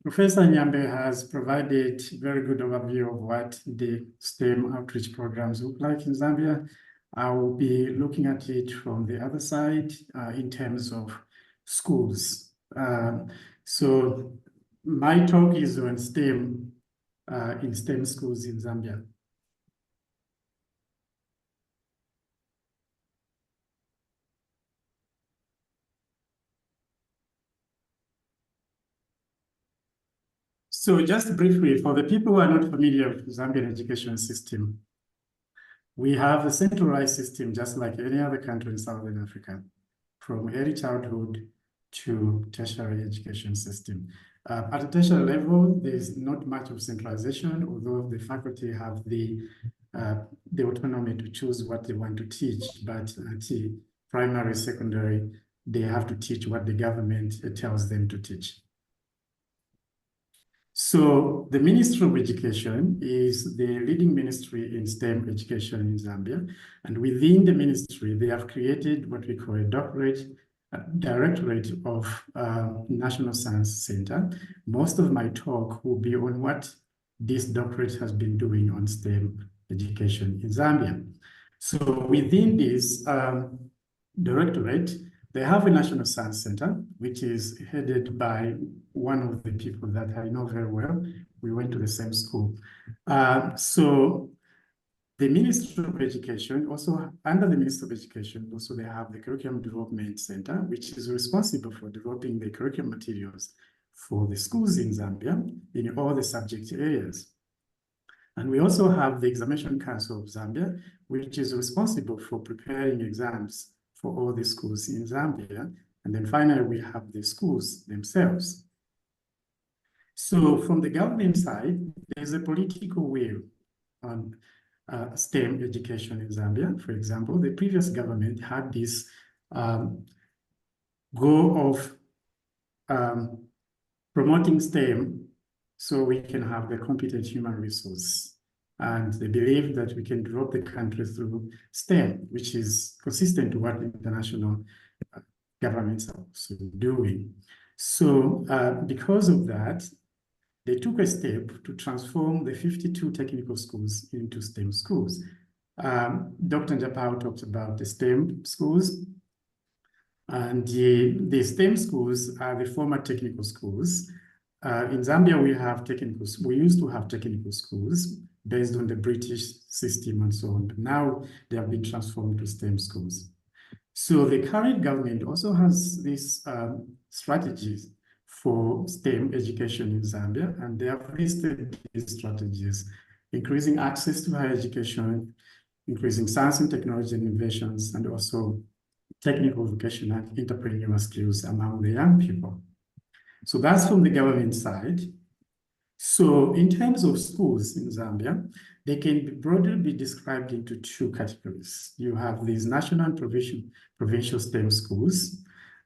Speaker 7: Professor Nyambe has provided a very good overview of what the STEM outreach programs look like in Zambia. I will be looking at it from the other side in terms of schools. So my talk is on STEM in STEM schools in Zambia. So just briefly, for the people who are not familiar with the Zambian education system, we have a centralized system just like any other country in Southern Africa, from early childhood to tertiary education system. At a tertiary level, there's not much of centralization, although the faculty have the autonomy to choose what they want to teach, but at the primary, secondary, they have to teach what the government tells them to teach. So the Ministry of Education is the leading ministry in STEM education in Zambia. And within the ministry, they have created what we call a Directorate of National Science Center. Most of my talk will be on what this doctorate has been doing on STEM education in Zambia. So within this directorate, they have a National Science Center, which is headed by one of the people that I know very well. We went to the same school. So the Ministry of Education, also under the Ministry of Education, also they have the Curriculum Development Center, which is responsible for developing the curriculum materials for the schools in Zambia in all the subject areas. And we also have the Examination Council of Zambia, which is responsible for preparing exams for all the schools in Zambia. And then finally, we have the schools themselves. So from the government side, there's a political will on STEM education in Zambia. For example, the previous government had this goal of promoting STEM so we can have the competent human resource. And they believe that we can develop the country through STEM, which is consistent to what international governments are also doing. So because of that, they took a step to transform the 52 technical schools into STEM schools. Dr. Japao talked about the STEM schools. And the STEM schools are the former technical schools. In Zambia, we used to have technical schools based on the British system and so on. But now they have been transformed to STEM schools. So the current government also has this strategies for STEM education in Zambia, and they have listed these strategies: increasing access to higher education, increasing science and technology and innovations, and also technical, vocational, and entrepreneurial skills among the young people. So that's from the government side. So in terms of schools in Zambia, they can broadly be described into two categories. You have these national and provincial STEM schools.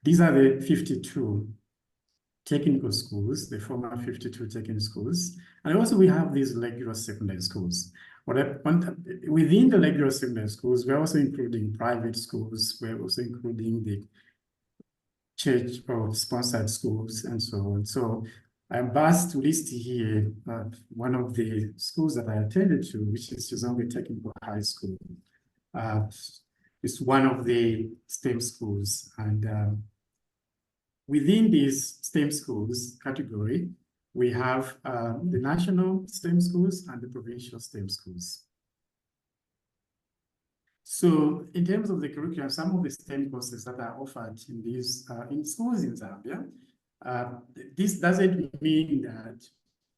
Speaker 7: These are the 52 technical schools, the former 52 technical schools. And also we have these regular secondary schools. Within the regular secondary schools, we're also including private schools. We're also including the church or sponsored schools and so on. So I'm asked to list here one of the schools that I attended to, which is Zambia Technical High School. It's one of the STEM schools. And within these STEM schools category, we have the national STEM schools and the provincial STEM schools. So in terms of the curriculum, some of the STEM courses that are offered in these in schools in Zambia, this doesn't mean that,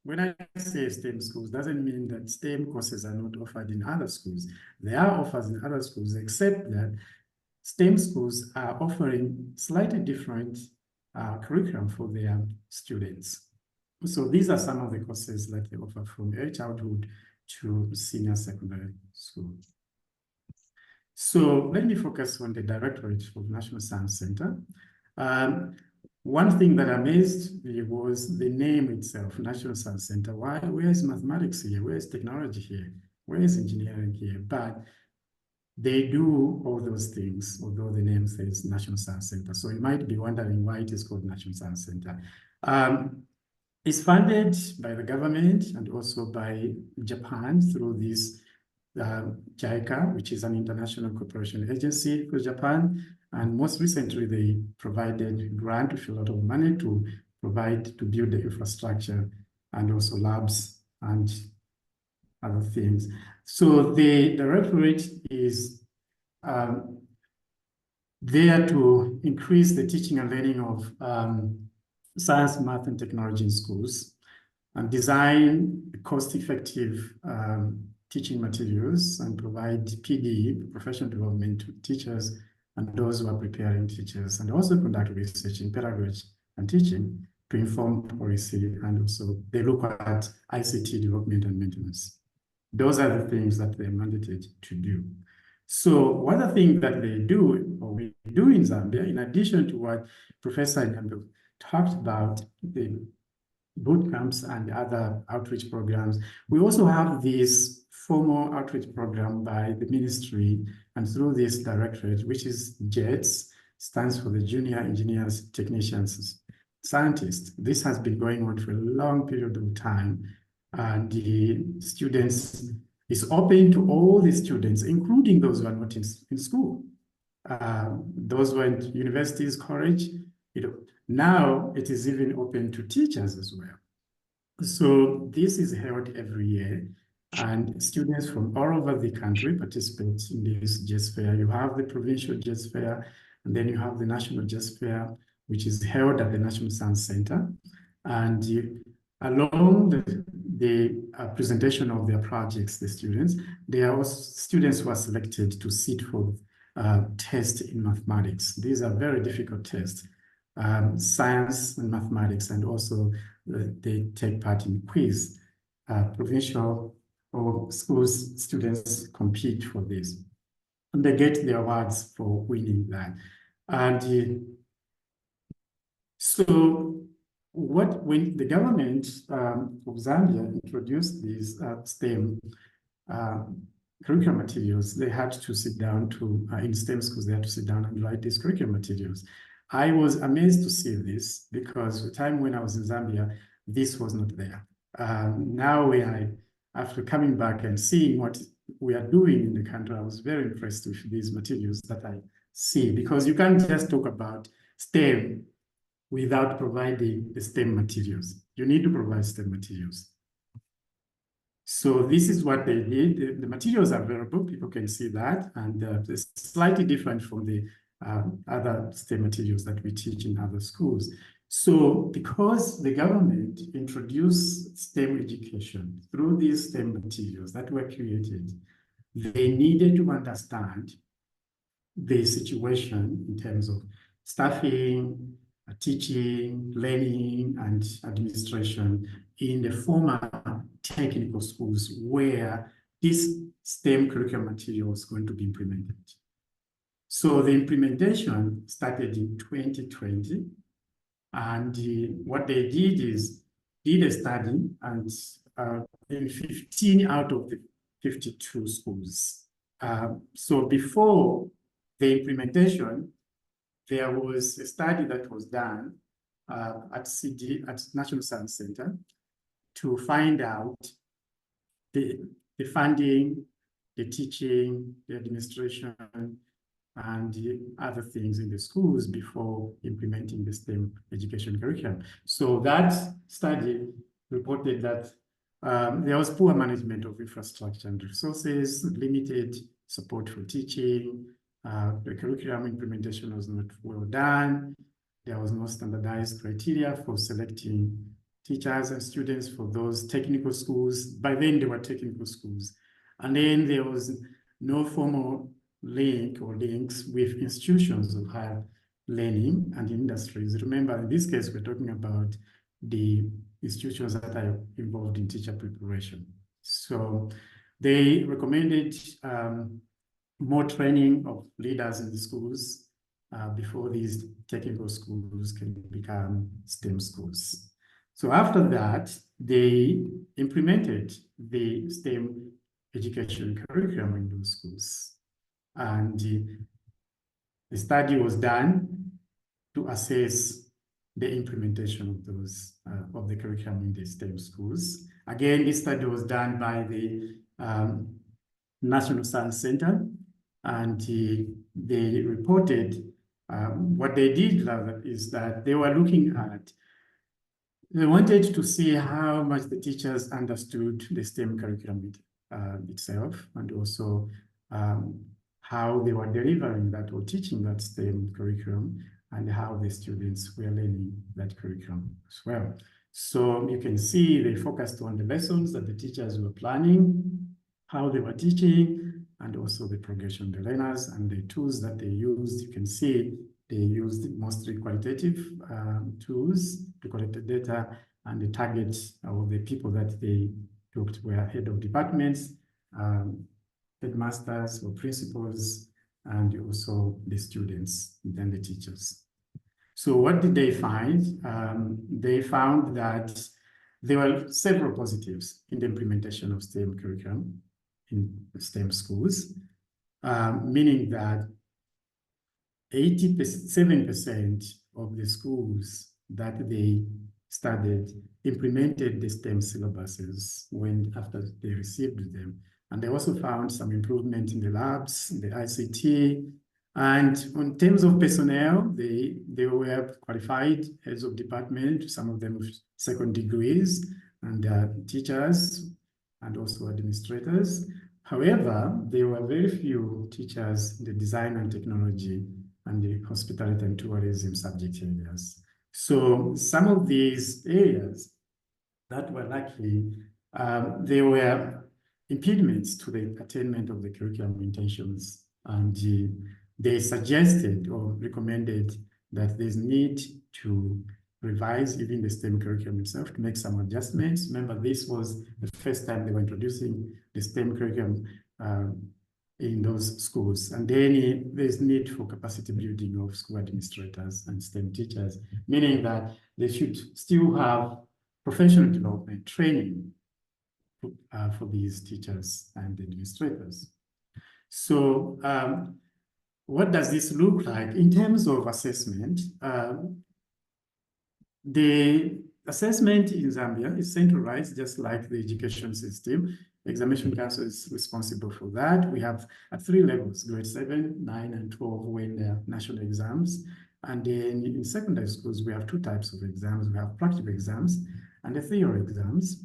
Speaker 7: when I say STEM schools, doesn't mean that STEM courses are not offered in other schools. They are offered in other schools, except that STEM schools are offering slightly different curriculum for their students. So these are some of the courses that they offer from early childhood to senior secondary school. So let me focus on the Directorate of National Science Center. One thing that amazed me was the name itself, National Science Center. Where is mathematics here? Where is technology here? Where is engineering here? But they do all those things, although the name says National Science Center. So you might be wondering why it is called National Science Center. It's funded by the government and also by Japan through this JICA, which is an international cooperation agency for Japan. And most recently, they provided a grant with a lot of money to build the infrastructure and also labs and other things. So the directorate is there to increase the teaching and learning of science, math, and technology in schools, and design cost-effective teaching materials, and provide PD, professional development, to teachers and those who are preparing teachers, and also conduct research in pedagogy and teaching to inform policy, and also they look at ICT development and maintenance. Those are the things that they're mandated to do. So one of the things that they do, or we do in Zambia, in addition to what Professor Nyambe talked about, the boot camps and other outreach programs, we also have this formal outreach program by the ministry and through this directorate, which is JETS, stands for the Junior Engineers, Technicians, Scientists. This has been going on for a long period of time, and the students is open to all the students, including those who are not in school. Those who are in universities, college, now it is even open to teachers as well. So this is held every year, and students from all over the country participate in this JETS Fair. You have the provincial JETS Fair, and then you have the national JETS Fair, which is held at the National Science Center. And along the presentation of their projects, the students, there are also students who are selected to sit for tests in mathematics. These are very difficult tests, science and mathematics, and also they take part in quiz. Provincial or schools students compete for this, and they get the awards for winning that. And so when the government of Zambia introduced these STEM curriculum materials, they had to sit down in STEM schools, they had to sit down and write these curriculum materials. I was amazed to see this, because the time when I was in Zambia, this was not there. Now after coming back and seeing what we are doing in the country, I was very impressed with these materials that I see, because you can't just talk about STEM without providing the STEM materials. You need to provide STEM materials. So this is what they did. The materials are available, people can see that, and it's slightly different from the other STEM materials that we teach in other schools. So because the government introduced STEM education through these STEM materials that were created, they needed to understand the situation in terms of staffing, teaching, learning, and administration in the former technical schools where this STEM curriculum material was going to be implemented. So the implementation started in 2020. And what they did is did a study, and in 15 out of the 52 schools. So before the implementation, there was a study that was done at National Science Center to find out the funding, the teaching, the administration, and the other things in the schools before implementing the STEM education curriculum. So that study reported that there was poor management of infrastructure and resources, limited support for teaching, the curriculum implementation was not well done, there was no standardized criteria for selecting teachers and students for those technical schools. By then, they were technical schools. And then there was no formal link or links with institutions of higher learning and industries. Remember, in this case, we're talking about the institutions that are involved in teacher preparation. So they recommended more training of leaders in the schools before these technical schools can become STEM schools. So after that, they implemented the STEM education curriculum in those schools. And the study was done to assess the implementation of those of the curriculum in the STEM schools. Again, this study was done by the National Science Center, and they reported what they did is that they were looking at, they wanted to see how much the teachers understood the STEM curriculum itself, and also how they were delivering that or teaching that STEM curriculum, and how the students were learning that curriculum as well. So you can see they focused on the lessons that the teachers were planning, how they were teaching, and also the progression of the learners and the tools that they used. You can see they used mostly qualitative tools to collect the data, and the targets of the people that they talked were head of departments, headmasters or principals, and also the students, and then the teachers. So what did they find? They found that there were several positives in the implementation of STEM curriculum in STEM schools, meaning that 87% of the schools that they studied implemented the STEM syllabuses after they received them. And they also found some improvement in the labs, the ICT, and in terms of personnel, they were qualified heads of department, some of them with second degrees, and teachers, and also administrators. However, there were very few teachers in the design and technology and the hospitality and tourism subject areas. So some of these areas that were likely, there were impediments to the attainment of the curriculum intentions, and they suggested or recommended that there's need to revise even the STEM curriculum itself, to make some adjustments. Remember, this was the first time they were introducing the STEM curriculum in those schools. And then there's need for capacity building of school administrators and STEM teachers, meaning that they should still have professional development training for these teachers and administrators. So what does this look like in terms of assessment? The assessment in Zambia is centralized, just like the education system. The Examination Council is responsible for that. We have at 3 levels, grade 7, 9, and 12, when there are national exams. And then in secondary schools, we have 2 types of exams. We have practical exams and the theory exams.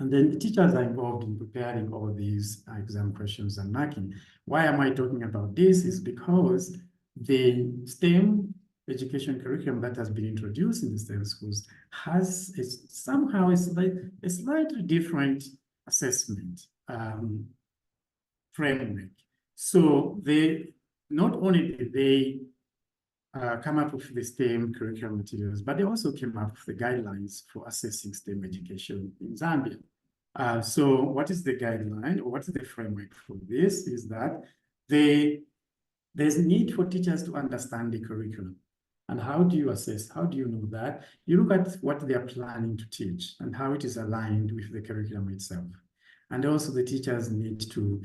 Speaker 7: And then the teachers are involved in preparing all these exam questions and marking. Why am I talking about this? Is because the STEM education curriculum that has been introduced in the STEM schools has somehow a slightly different assessment framework. So not only did they come up with the STEM curriculum materials, but they also came up with the guidelines for assessing STEM education in Zambia. So what is the guideline, or what is the framework for this? Is that there's a need for teachers to understand the curriculum. And how do you assess? How do you know that? You look at what they are planning to teach and how it is aligned with the curriculum itself. And also the teachers need to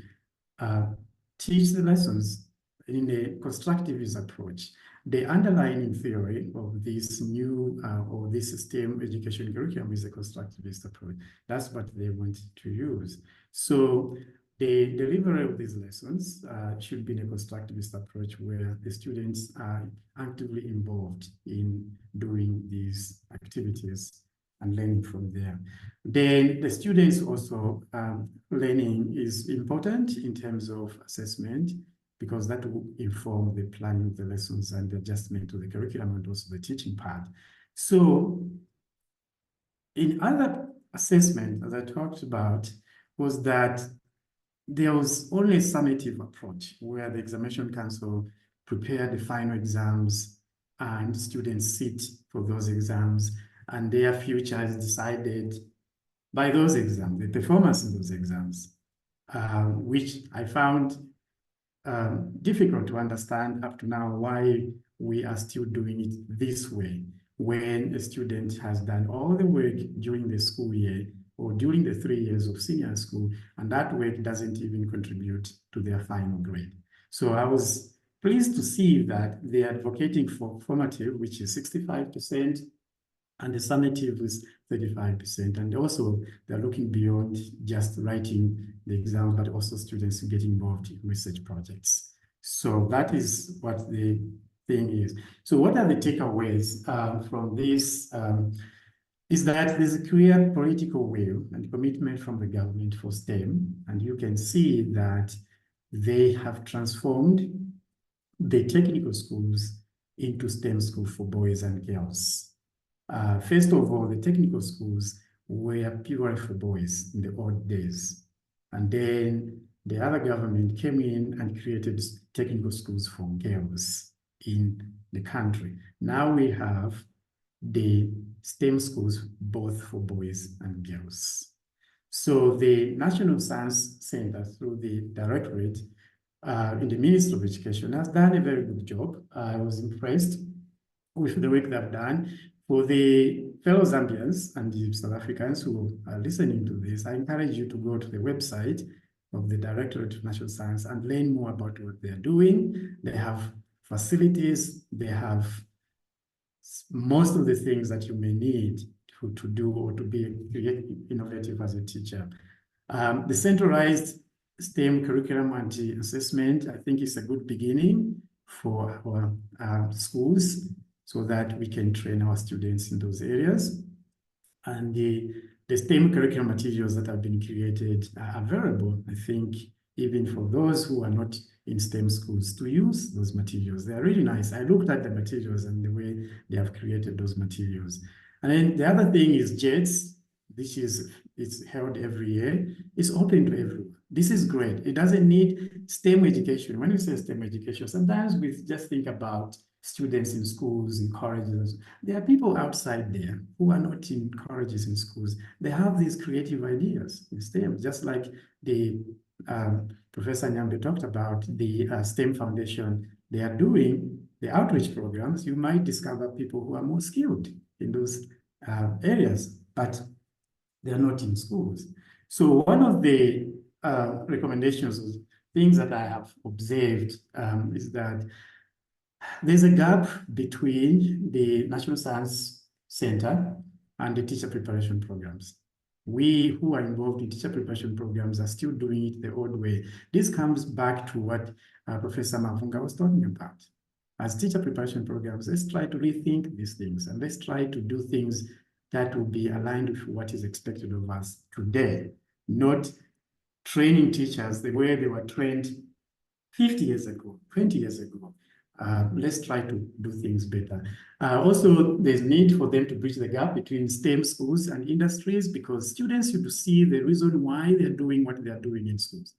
Speaker 7: teach the lessons in a constructivist approach. The underlying theory of this new or this STEM education curriculum is a constructivist approach. That's what they want to use. So the delivery of these lessons should be in a constructivist approach where the students are actively involved in doing these activities and learning from there. Then the students also, learning is important in terms of assessment, because that will inform the planning of the lessons and the adjustment to the curriculum and also the teaching part. So in other assessment, as I talked about, was that there was only a summative approach where the examination council prepared the final exams and students sit for those exams, and their future is decided by those exams, the performance in those exams, which I found difficult to understand up to now why we are still doing it this way when a student has done all the work during the school year or during the 3 years of senior school, and that work doesn't even contribute to their final grade. So I was pleased to see that they are advocating for formative, which is 65%, and the summative is 35%. And also they're looking beyond just writing the exam, but also students get involved in research projects. So that is what the thing is. So what are the takeaways from this? Is that there's a clear political will and commitment from the government for STEM. And you can see that they have transformed the technical schools into STEM schools for boys and girls. First of all, the technical schools were purely for boys in the old days. And then the other government came in and created technical schools for girls in the country. Now we have the STEM schools both for boys and girls. So the National Science Center, through the Directorate in the Ministry of Education, has done a very good job. I was impressed with the work they've done. For the fellow Zambians and the South Africans who are listening to this, I encourage you to go to the website of the Directorate of National Science and learn more about what they're doing. They have facilities, they have most of the things that you may need to do or to be innovative as a teacher. The centralized STEM curriculum and assessment, I think, is a good beginning for our schools, so that we can train our students in those areas. And the STEM curriculum materials that have been created are available, I think, even for those who are not in STEM schools to use those materials. They are really nice. I looked at the materials and the way they have created those materials. And then the other thing is JETS, it's held every year. It's open to everyone. This is great. It doesn't need STEM education. When you say STEM education, sometimes we just think about students in schools, in colleges. There are people outside there who are not in colleges and schools. They have these creative ideas in STEM, just like the Professor Nyambe talked about the STEM Foundation. They are doing the outreach programs. You might discover people who are more skilled in those areas, but they're not in schools. So one of the recommendations, things that I have observed is that there's a gap between the National Science Center and the teacher preparation programs. We who are involved in teacher preparation programs are still doing it the old way. This comes back to what Professor Mavunga was talking about. As teacher preparation programs, let's try to rethink these things, and let's try to do things that will be aligned with what is expected of us today, not training teachers the way they were trained 50 years ago, 20 years ago. Let's try to do things better. Also, there's need for them to bridge the gap between STEM schools and industries, because students should see the reason why they're doing what they're doing in schools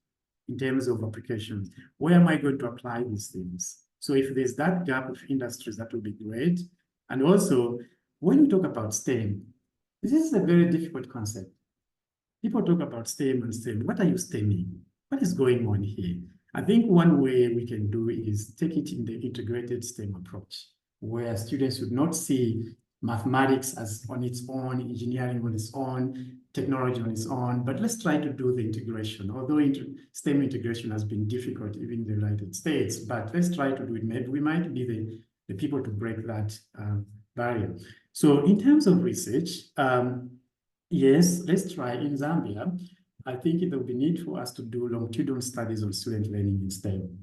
Speaker 7: in terms of applications. Where am I going to apply these things? So if there's that gap of industries, that would be great. And also, when we talk about STEM, this is a very difficult concept. People talk about STEM and STEM. What are you STEMing? What is going on here? I think one way we can do is take it in the integrated STEM approach, where students would not see mathematics as on its own, engineering on its own, technology on its own, but let's try to do the integration. Although STEM integration has been difficult even in the United States, but let's try to do it. Maybe we might be the people to break that barrier. So in terms of research, yes, let's try in Zambia. I think there will be need for us to do longitudinal studies on student learning in STEM.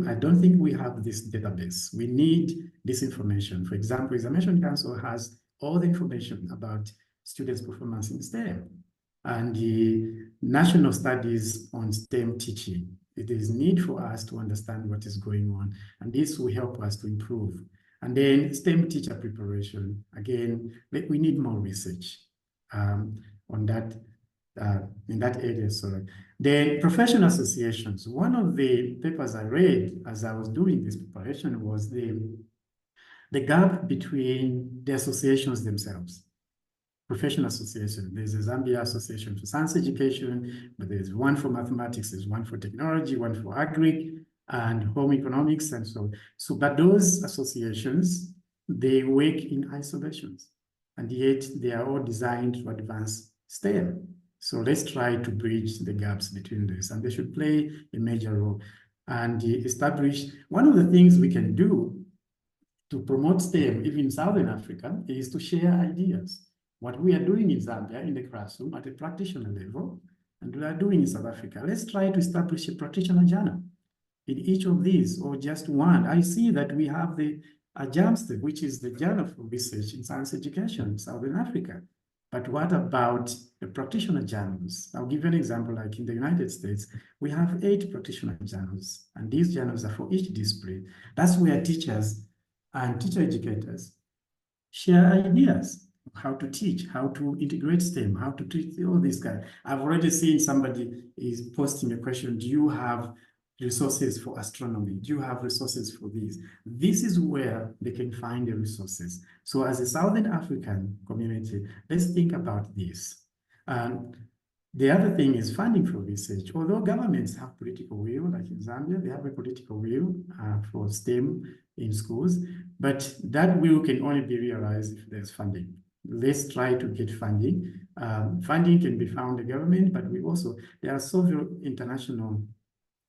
Speaker 7: I don't think we have this database. We need this information. For example, Examination Council has all the information about students' performance in STEM and the national studies on STEM teaching. It is need for us to understand what is going on, and this will help us to improve. And then STEM teacher preparation. Again, we need more research on that. In that area, sorry. Then professional associations. One of the papers I read as I was doing this preparation was the gap between the associations themselves. Professional association. There's a Zambia Association for Science Education, but there's one for mathematics, there's one for technology, one for agri and home economics, and so. But those associations, they work in isolations, and yet they are all designed to advance STEM. So let's try to bridge the gaps between this, and they should play a major role and establish. One of the things we can do to promote STEM, even in Southern Africa, is to share ideas. What we are doing in Zambia in the classroom at a practitioner level, and we are doing in South Africa, let's try to establish a practitioner journal in each of these, or just one. I see that we have the JAMSTEP, which is the Journal for Research in Science Education in Southern Africa. But what about the practitioner journals? I'll give you an example. Like in the United States, we have 8 practitioner journals, and these journals are for each discipline. That's where teachers and teacher educators share ideas, how to teach, how to integrate STEM, how to treat all these guys. I've already seen somebody is posting a question, do you have resources for astronomy? Do you have resources for this? This is where they can find the resources. So as a Southern African community, let's think about this. And the other thing is funding for research. Although governments have political will, like in Zambia, they have a political will for STEM in schools, but that will can only be realized if there's funding. Let's try to get funding. Funding can be found in the government, but there are several international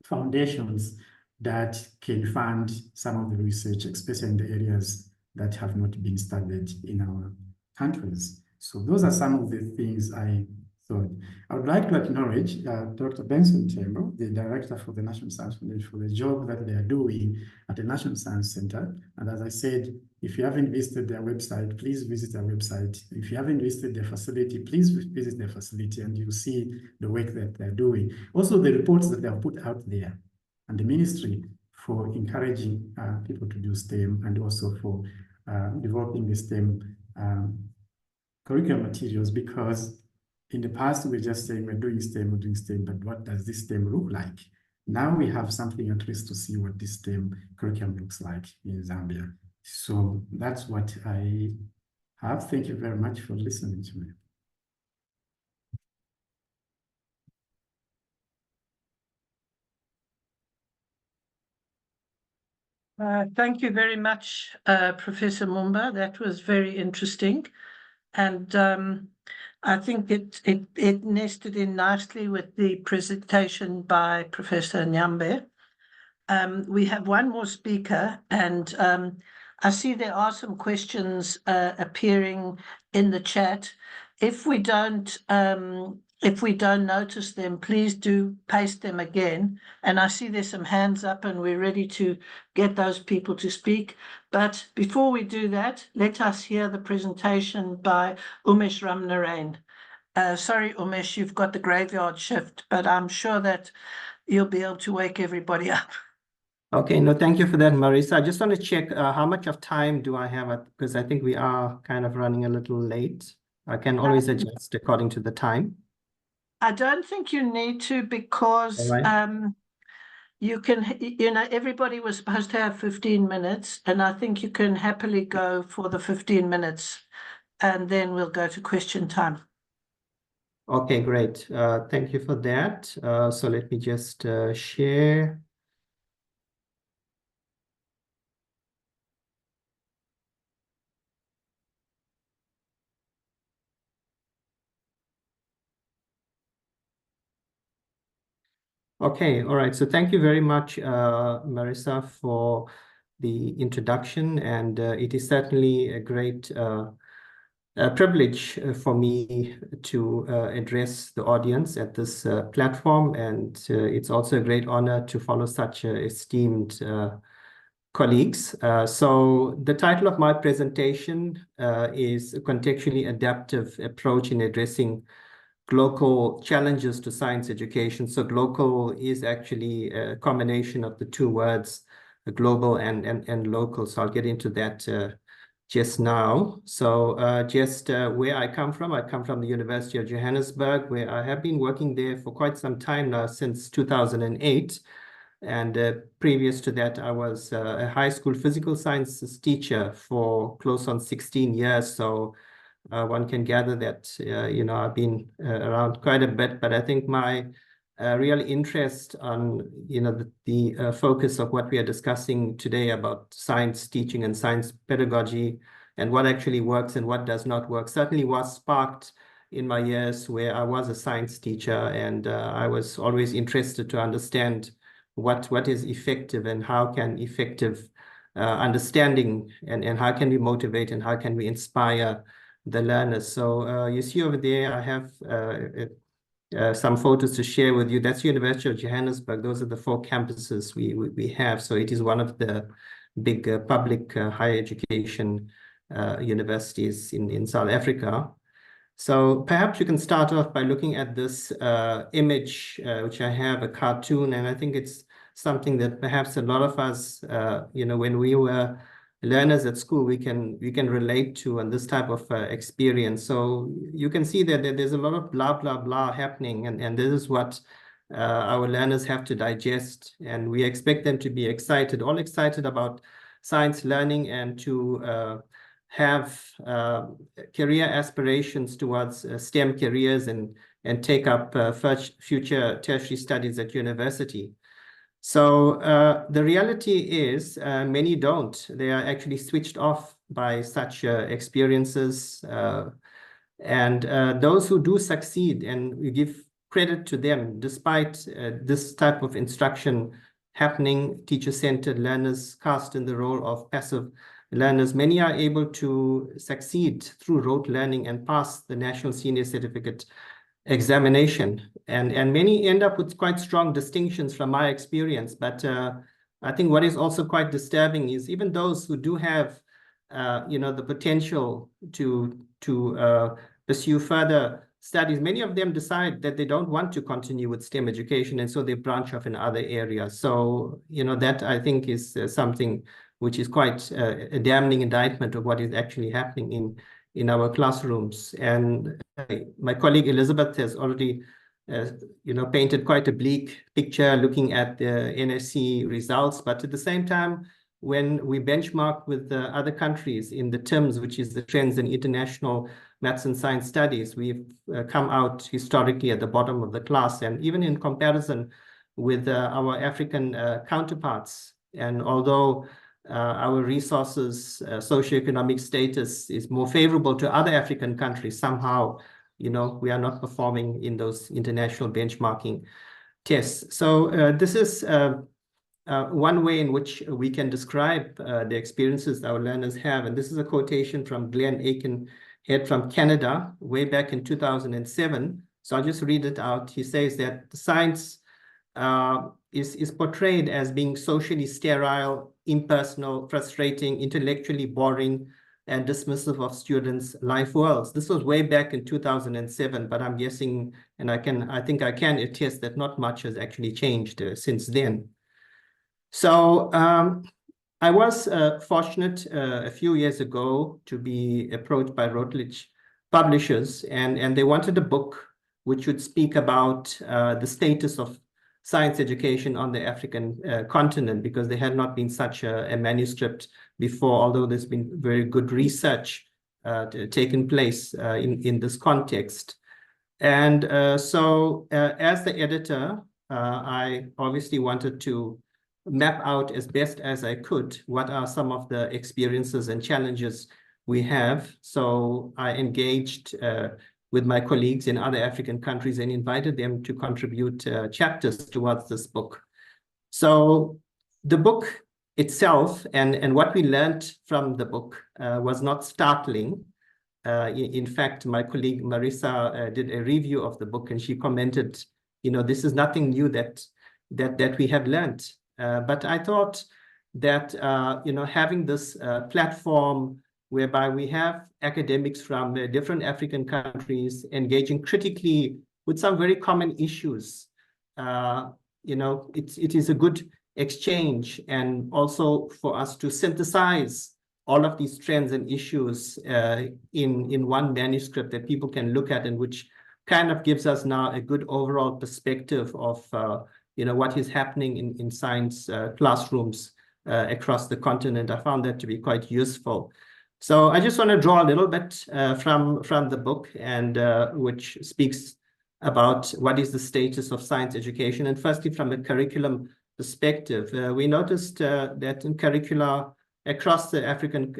Speaker 7: foundations that can fund some of the research, especially in the areas that have not been studied in our countries. So those are some of the things I thought. I would like to acknowledge Dr. Benson Tembo, the director for the National Science Foundation, for the job that they are doing at the National Science Center. And as I said, if you haven't visited their website, please visit their website. If you haven't visited their facility, please visit their facility, and you'll see the work that they're doing. Also, the reports that they have put out there, and the ministry for encouraging people to do STEM, and also for developing the STEM curriculum materials, because in the past, we were just saying we're doing STEM, but what does this STEM look like? Now we have something at least to see what this STEM curriculum looks like in Zambia. So that's what I have. Thank you very much for listening to me.
Speaker 1: Thank you very much, Professor Mumba. That was very interesting. And I think it nested in nicely with the presentation by Professor Nyambe. We have one more speaker, and I see there are some questions appearing in the chat. If we don't notice them, please do paste them again. And I see there's some hands up, and we're ready to get those people to speak. But before we do that, let us hear the presentation by Umesh Ramnarain. Sorry, Umesh, you've got the graveyard shift, but I'm sure that you'll be able to wake everybody up.
Speaker 8: Okay, no, thank you for that, Marisa. I just want to check how much of time do I have, because I think we are kind of running a little late. I can always adjust according to the time.
Speaker 1: I don't think you need to, because you can, everybody was supposed to have 15 minutes, and I think you can happily go for the 15 minutes, and then we'll go to question time.
Speaker 8: Okay, great. Thank you for that. So let me just share. Okay, all right. So thank you very much, Marisa, for the introduction. And it is certainly a great privilege for me to address the audience at this platform. And it's also a great honor to follow such esteemed colleagues. So the title of my presentation is a contextually adaptive approach in addressing global challenges to science education. So global is actually a combination of the two words, global and local. So I'll get into that just now. So where I come from the University of Johannesburg, where I have been working there for quite some time now, since 2008. And previous to that, I was a high school physical sciences teacher for close on 16 years. So one can gather that, I've been around quite a bit, but I think my real interest on, the focus of what we are discussing today about science teaching and science pedagogy and what actually works and what does not work certainly was sparked in my years where I was a science teacher, and I was always interested to understand what is effective and how can effective understanding and how can we motivate and how can we inspire the learners. So you see over there, I have some photos to share with you. That's University of Johannesburg. Those are the 4 campuses we have. So it is one of the big public higher education universities in South Africa. So perhaps you can start off by looking at this image, which I have, a cartoon, and I think it's something that perhaps a lot of us, when we were learners at school, we can relate to on this type of experience. So you can see that there's a lot of blah, blah, blah happening, and this is what our learners have to digest, and we expect them to be all excited about science learning and to have career aspirations towards STEM careers and take up future tertiary studies at university. So the reality is many don't. They are actually switched off by such experiences. And those who do succeed, and we give credit to them, despite this type of instruction happening, teacher-centered learners cast in the role of passive learners, many are able to succeed through rote learning and pass the National Senior Certificate examination, and many end up with quite strong distinctions from my experience. But I think what is also quite disturbing is even those who do have the potential to pursue further studies, many of them decide that they don't want to continue with STEM education, and so they branch off in other areas. So that I think is something which is quite a damning indictment of what is actually happening in our classrooms. And my colleague Elizabeth has already painted quite a bleak picture looking at the NSC results. But at the same time, when we benchmark with other countries in the TIMSS, which is the Trends in International Maths and Science Studies, we've come out historically at the bottom of the class, and even in comparison with our African counterparts. And although our resources, socioeconomic status is more favorable to other African countries, somehow, we are not performing in those international benchmarking tests. So this is one way in which we can describe the experiences our learners have. And this is a quotation from Glenn Aikenhead from Canada, way back in 2007. So I'll just read it out. He says that the science is portrayed as being socially sterile, impersonal, frustrating, intellectually boring, and dismissive of students' life worlds. This was way back in 2007, but I'm guessing, and I think I can attest that not much has actually changed since then. So I was fortunate a few years ago to be approached by Routledge Publishers, and they wanted a book which would speak about the status of science education on the African continent, because there had not been such a manuscript before, although there's been very good research taken place in this context. And so as the editor, I obviously wanted to map out as best as I could what are some of the experiences and challenges we have. So I engaged with my colleagues in other African countries and invited them to contribute chapters towards this book. So the book itself and what we learned from the book was not startling. In fact, my colleague Marissa did a review of the book, and she commented, this is nothing new that we have learned. But I thought that, having this platform whereby we have academics from different African countries engaging critically with some very common issues, it is a good exchange, and also for us to synthesize all of these trends and issues in one manuscript that people can look at, and which kind of gives us now a good overall perspective of what is happening in science classrooms across the continent. I found that to be quite useful. So I just want to draw a little bit from the book, and which speaks about what is the status of science education. And firstly, from a curriculum perspective, we noticed that in curricula across the African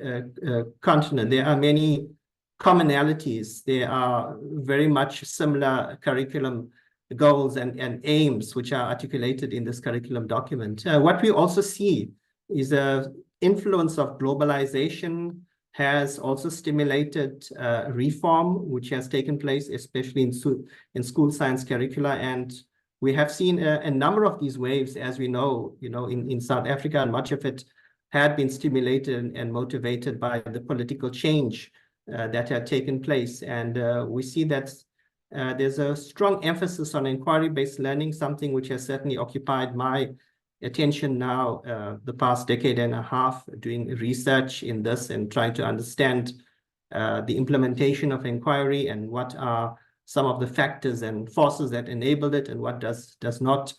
Speaker 8: continent, there are many commonalities. There are very much similar curriculum goals and aims which are articulated in this curriculum document. What we also see is the influence of globalization has also stimulated reform, which has taken place, especially in school science curricula. And we have seen a number of these waves, as we know, in South Africa, and much of it had been stimulated and motivated by the political change that had taken place. And we see that there's a strong emphasis on inquiry-based learning, something which has certainly occupied my attention now the past decade and a half, doing research in this and trying to understand the implementation of inquiry and what are some of the factors and forces that enabled it and what does not.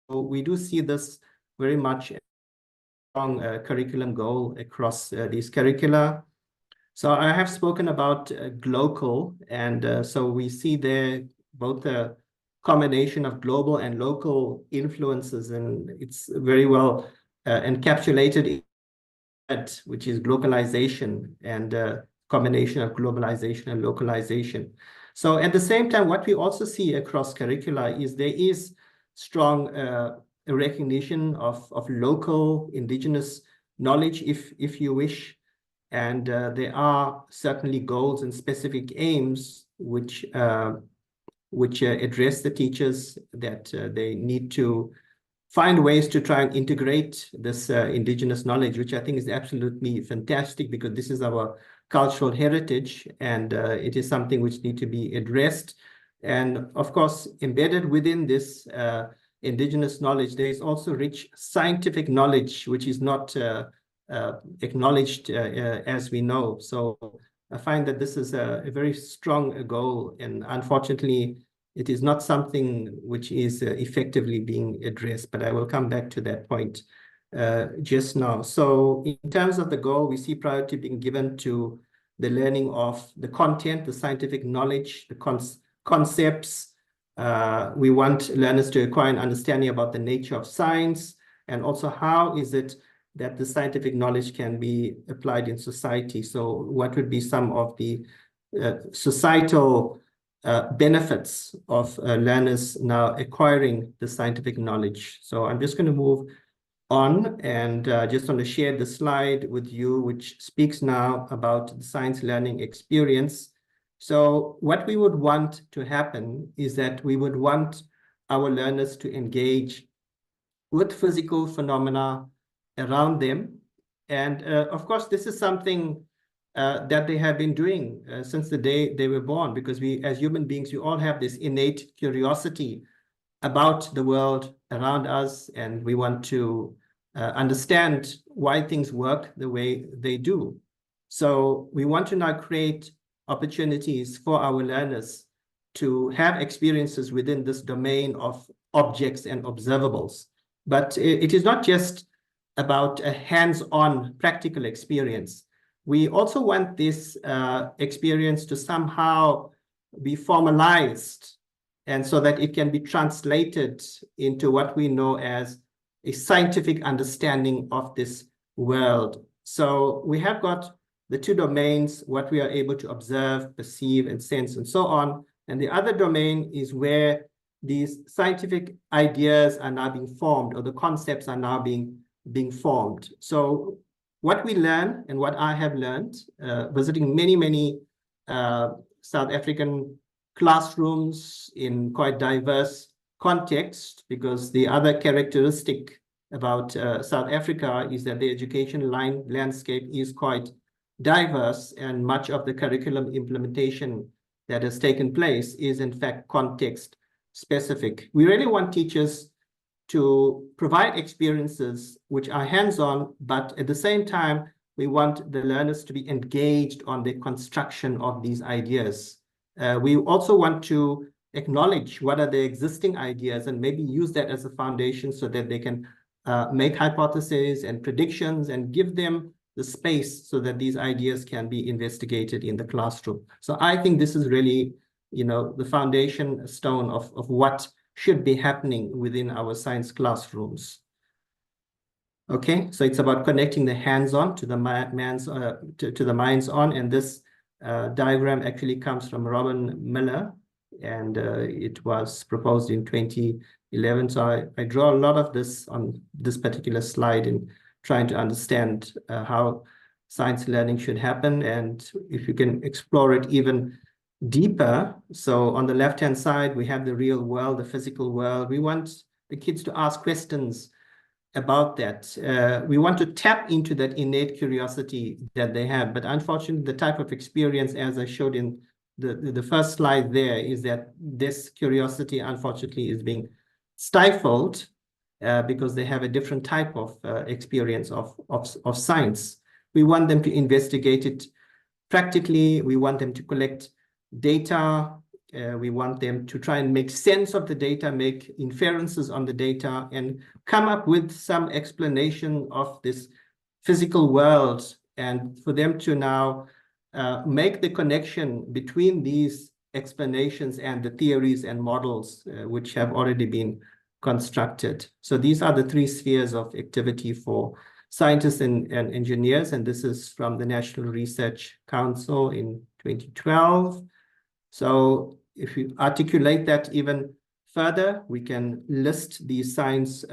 Speaker 8: So we do see this very much curriculum goal across these curricula. So I have spoken about global, and so we see there both a combination of global and local influences, and it's very well encapsulated in which is globalization, and combination of globalization and localization. So at the same time, what we also see across curricula is there is strong recognition of local indigenous knowledge, if you wish, and there are certainly goals and specific aims which address the teachers that they need to find ways to try and integrate this indigenous knowledge, which I think is absolutely fantastic, because this is our cultural heritage, and it is something which needs to be addressed. And of course, embedded within this indigenous knowledge, there is also rich scientific knowledge, which is not acknowledged as we know. So I find that this is a very strong goal, and unfortunately, it is not something which is effectively being addressed, but I will come back to that point just now. So in terms of the goal, we see priority being given to the learning of the content, the scientific knowledge, the concepts. We want learners to acquire an understanding about the nature of science, and also how is it that the scientific knowledge can be applied in society. So what would be some of the societal benefits of learners now acquiring the scientific knowledge? So I'm just going to move on, and just want to share the slide with you, which speaks now about the science learning experience. So what we would want to happen is that we would want our learners to engage with physical phenomena around them. And of course, this is something that they have been doing since the day they were born, because we, as human beings, we all have this innate curiosity about the world around us, and we want to understand why things work the way they do. So we want to now create opportunities for our learners to have experiences within this domain of objects and observables. But it is not just about a hands-on practical experience. We also want this experience to somehow be formalized, and so that it can be translated into what we know as a scientific understanding of this world. So we have got the two domains, what we are able to observe, perceive, and sense, and so on. And the other domain is where these scientific ideas are now being formed, or the concepts are now being formed. So what we learn, and what I have learned, visiting many South African classrooms in quite diverse contexts, because the other characteristic about South Africa is that the education landscape is quite diverse, and much of the curriculum implementation that has taken place is in fact context specific. We really want teachers to provide experiences which are hands-on, but at the same time, we want the learners to be engaged on the construction of these ideas. We also want to acknowledge what are the existing ideas and maybe use that as a foundation so that they can make hypotheses and predictions and give them the space so that these ideas can be investigated in the classroom. So I think this is really, the foundation stone of what should be happening within our science classrooms. Okay, so it's about connecting the hands-on to the minds-on, and this diagram actually comes from Robin Miller, and it was proposed in 2011. So I draw a lot of this on this particular slide in trying to understand how science learning should happen, and if you can explore it even deeper. So on the left-hand side, we have the real world, the physical world. We want the kids to ask questions about that. We want to tap into that innate curiosity that they have. But unfortunately, the type of experience, as I showed in the first slide there, is that this curiosity, unfortunately, is being stifled because they have a different type of experience of science. We want them to investigate it practically. We want them to collect data. We want them to try and make sense of the data, make inferences on the data, and come up with some explanation of this physical world, and for them to now make the connection between these explanations and the theories and models which have already been constructed. So these are the three spheres of activity for scientists and engineers, and this is from the National Research Council in 2012. So if you articulate that even further, we can list these science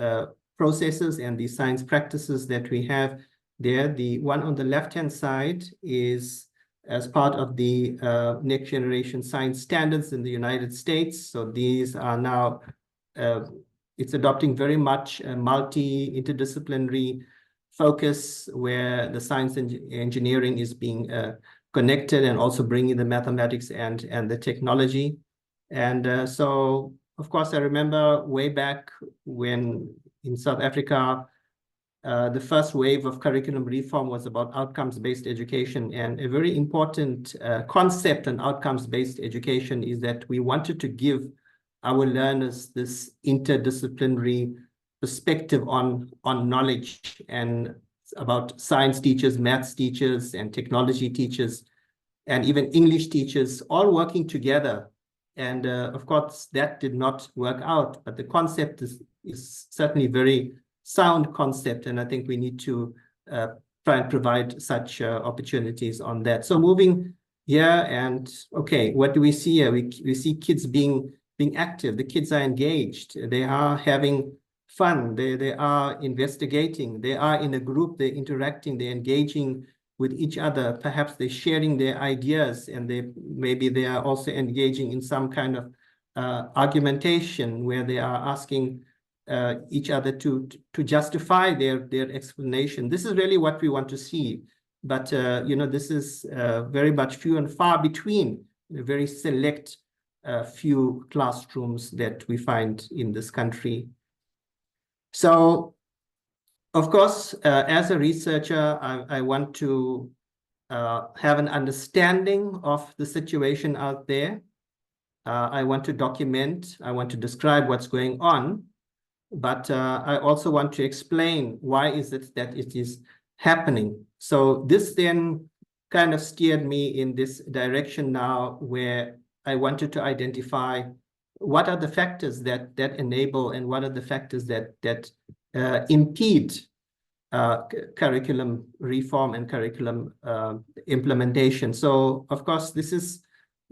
Speaker 8: processes and the science practices that we have there. The one on the left-hand side is as part of the next generation science standards in the United States. So these are now, it's adopting very much a multi-interdisciplinary focus where the science and engineering is being connected, and also bringing the mathematics and the technology. And so, of course, I remember way back when in South Africa, the first wave of curriculum reform was about outcomes-based education. And a very important concept in outcomes-based education is that we wanted to give our learners this interdisciplinary perspective on knowledge, and about science teachers, maths teachers, and technology teachers, and even English teachers, all working together. And of course, that did not work out, but the concept is certainly very sound concept, and I think we need to try and provide such opportunities on that. So moving here, and okay, what do we see here? We see kids being active. The kids are engaged. They are having fun. They are investigating. They are in a group. They're interacting. They're engaging with each other. Perhaps they're sharing their ideas, and maybe they are also engaging in some kind of argumentation where they are asking each other to justify their explanation. This is really what we want to see. But this is very much few and far between, a very select few classrooms that we find in this country. So, of course, as a researcher, I want to have an understanding of the situation out there. I want to document, I want to describe what's going on, but I also want to explain why is it that it is happening. So this then kind of steered me in this direction now, where I wanted to identify what are the factors that enable and what are the factors that impede curriculum reform and curriculum implementation. So, of course, this is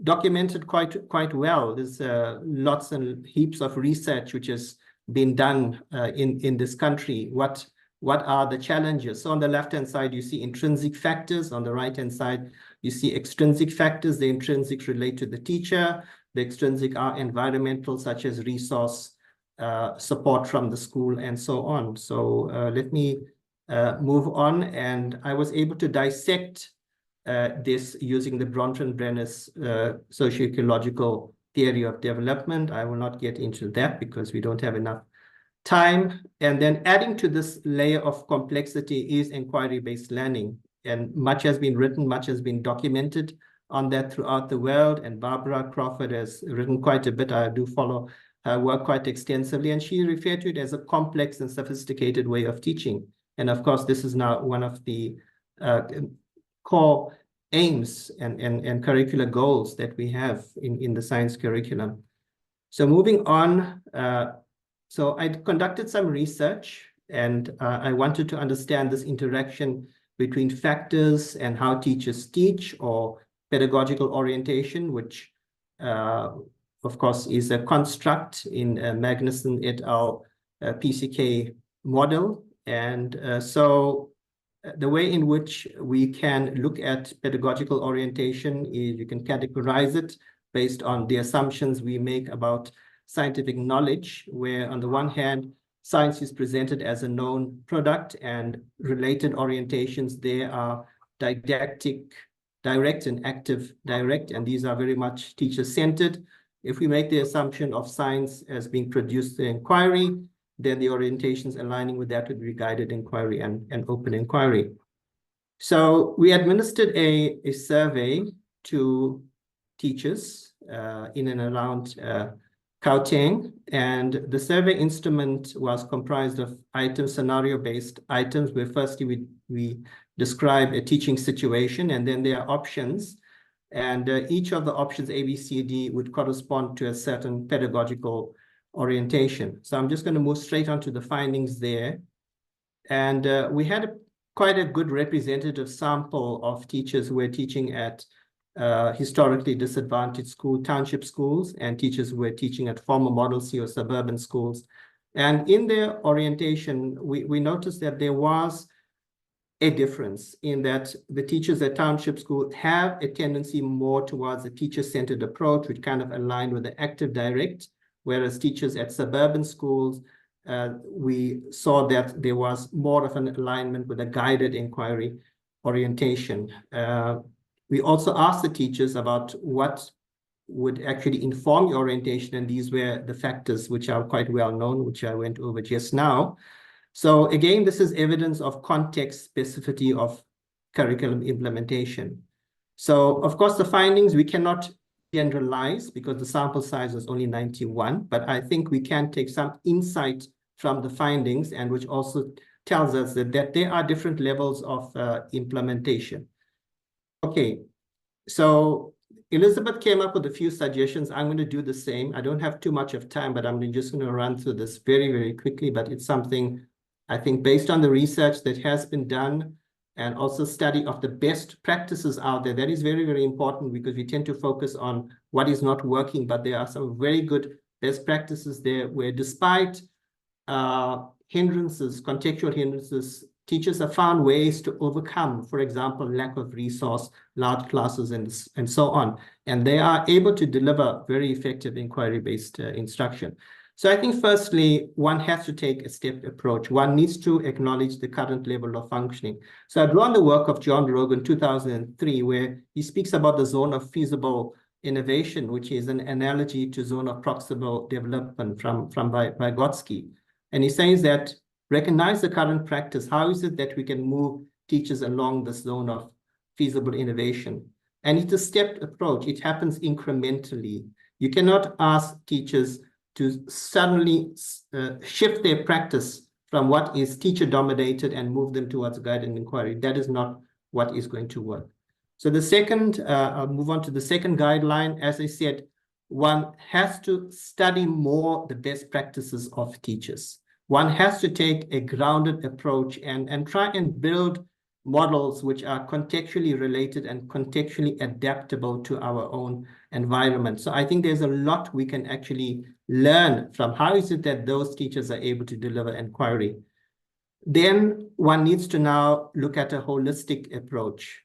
Speaker 8: documented quite well. There's lots and heaps of research which has been done in this country. What are the challenges? So on the left-hand side, you see intrinsic factors. On the right-hand side, you see extrinsic factors. The intrinsic relate to the teacher. The extrinsic are environmental, such as resource support from the school and so on. So let me move on. And I was able to dissect this using the Bronfenbrenner's socio-ecological theory of development. I will not get into that because we don't have enough time. And then adding to this layer of complexity is inquiry-based learning. And much has been written, much has been documented on that throughout the world. And Barbara Crawford has written quite a bit. I do follow her work quite extensively. And she referred to it as a complex and sophisticated way of teaching. And of course, this is now one of the core aims and curricular goals that we have in the science curriculum. So moving on, so I conducted some research, and I wanted to understand this interaction between factors and how teachers teach, or pedagogical orientation, which of course is a construct in Magnuson et al. PCK model. And so the way in which we can look at pedagogical orientation is you can categorize it based on the assumptions we make about scientific knowledge, where on the one hand, science is presented as a known product, and related orientations there are didactic, direct, and active direct, and these are very much teacher-centered. If we make the assumption of science as being produced through inquiry, then the orientations aligning with that would be guided inquiry and open inquiry. So we administered a survey to teachers in and around Gauteng, and the survey instrument was comprised of items, scenario-based items, where firstly we describe a teaching situation, and then there are options, and each of the options, A, B, C, D, would correspond to a certain pedagogical orientation. So I'm just going to move straight on to the findings there. And we had quite a good representative sample of teachers who were teaching at historically disadvantaged township schools, and teachers who were teaching at former Model C or suburban schools. And in their orientation, we noticed that there was a difference in that the teachers at township school have a tendency more towards a teacher-centered approach, which kind of aligned with the active direct, whereas teachers at suburban schools, we saw that there was more of an alignment with a guided inquiry orientation. We also asked the teachers about what would actually inform your orientation, and these were the factors which are quite well known, which I went over just now. So again, this is evidence of context specificity of curriculum implementation. So of course, the findings we cannot generalize because the sample size was only 91, but I think we can take some insight from the findings, and which also tells us that there are different levels of implementation. Okay, so Elizabeth came up with a few suggestions. I'm going to do the same. I don't have too much of time, but I'm just going to run through this very, very quickly, but it's something I think based on the research that has been done, and also study of the best practices out there, that is very, very important, because we tend to focus on what is not working, but there are some very good best practices there where despite hindrances, contextual hindrances, teachers have found ways to overcome, for example, lack of resource, large classes, and so on. And they are able to deliver very effective inquiry-based instruction. So I think firstly, one has to take a stepped approach. One needs to acknowledge the current level of functioning. So I draw on the work of John Rogan, 2003, where he speaks about the zone of feasible innovation, which is an analogy to zone of proximal development from Vygotsky. And he says that recognize the current practice. How is it that we can move teachers along this zone of feasible innovation? And it's a stepped approach. It happens incrementally. You cannot ask teachers to suddenly shift their practice from what is teacher-dominated and move them towards guide and inquiry. That is not what is going to work. So the second, I'll move on to the second guideline. As I said, one has to study more the best practices of teachers. One has to take a grounded approach and try and build models which are contextually related and contextually adaptable to our own environment. So I think there's a lot we can actually learn from how is it that those teachers are able to deliver inquiry. Then one needs to now look at a holistic approach.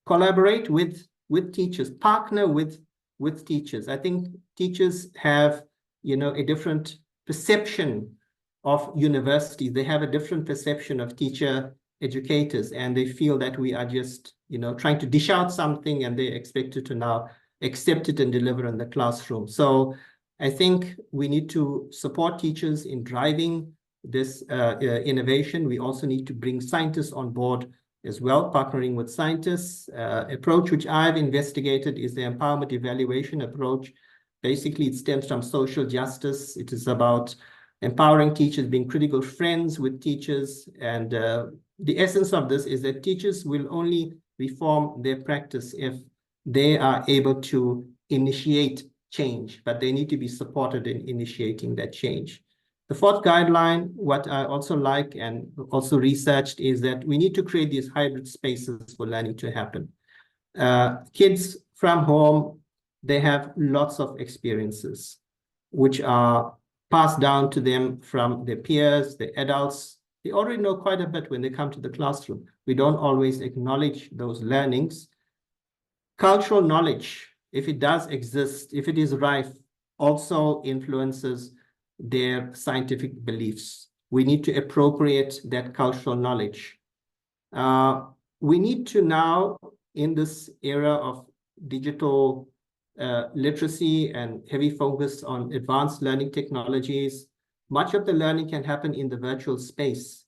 Speaker 8: Collaborate with teachers, partner with teachers. I think teachers have, a different perception of universities. They have a different perception of teacher educators, and they feel that we are just, trying to dish out something and they're expected to now accept it and deliver in the classroom. So I think we need to support teachers in driving this innovation. We also need to bring scientists on board as well, partnering with scientists. Approach which I've investigated is the empowerment evaluation approach. Basically, it stems from social justice. It is about empowering teachers, being critical friends with teachers. And the essence of this is that teachers will only reform their practice if they are able to initiate change, but they need to be supported in initiating that change. The fourth guideline, what I also like and also researched, is that we need to create these hybrid spaces for learning to happen. Kids from home, they have lots of experiences which are passed down to them from their peers, the adults. They already know quite a bit when they come to the classroom. We don't always acknowledge those learnings. Cultural knowledge, if it does exist, if it is rife, also influences their scientific beliefs. We need to appropriate that cultural knowledge. We need to now, in this era of digital literacy and heavy focus on advanced learning technologies, much of the learning can happen in the virtual space.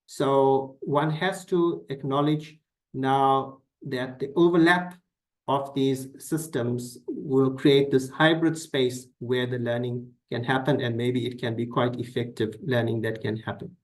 Speaker 8: So one has to acknowledge now that the overlap of these systems will create this hybrid space where the learning can happen, and maybe it can be quite effective learning that can happen.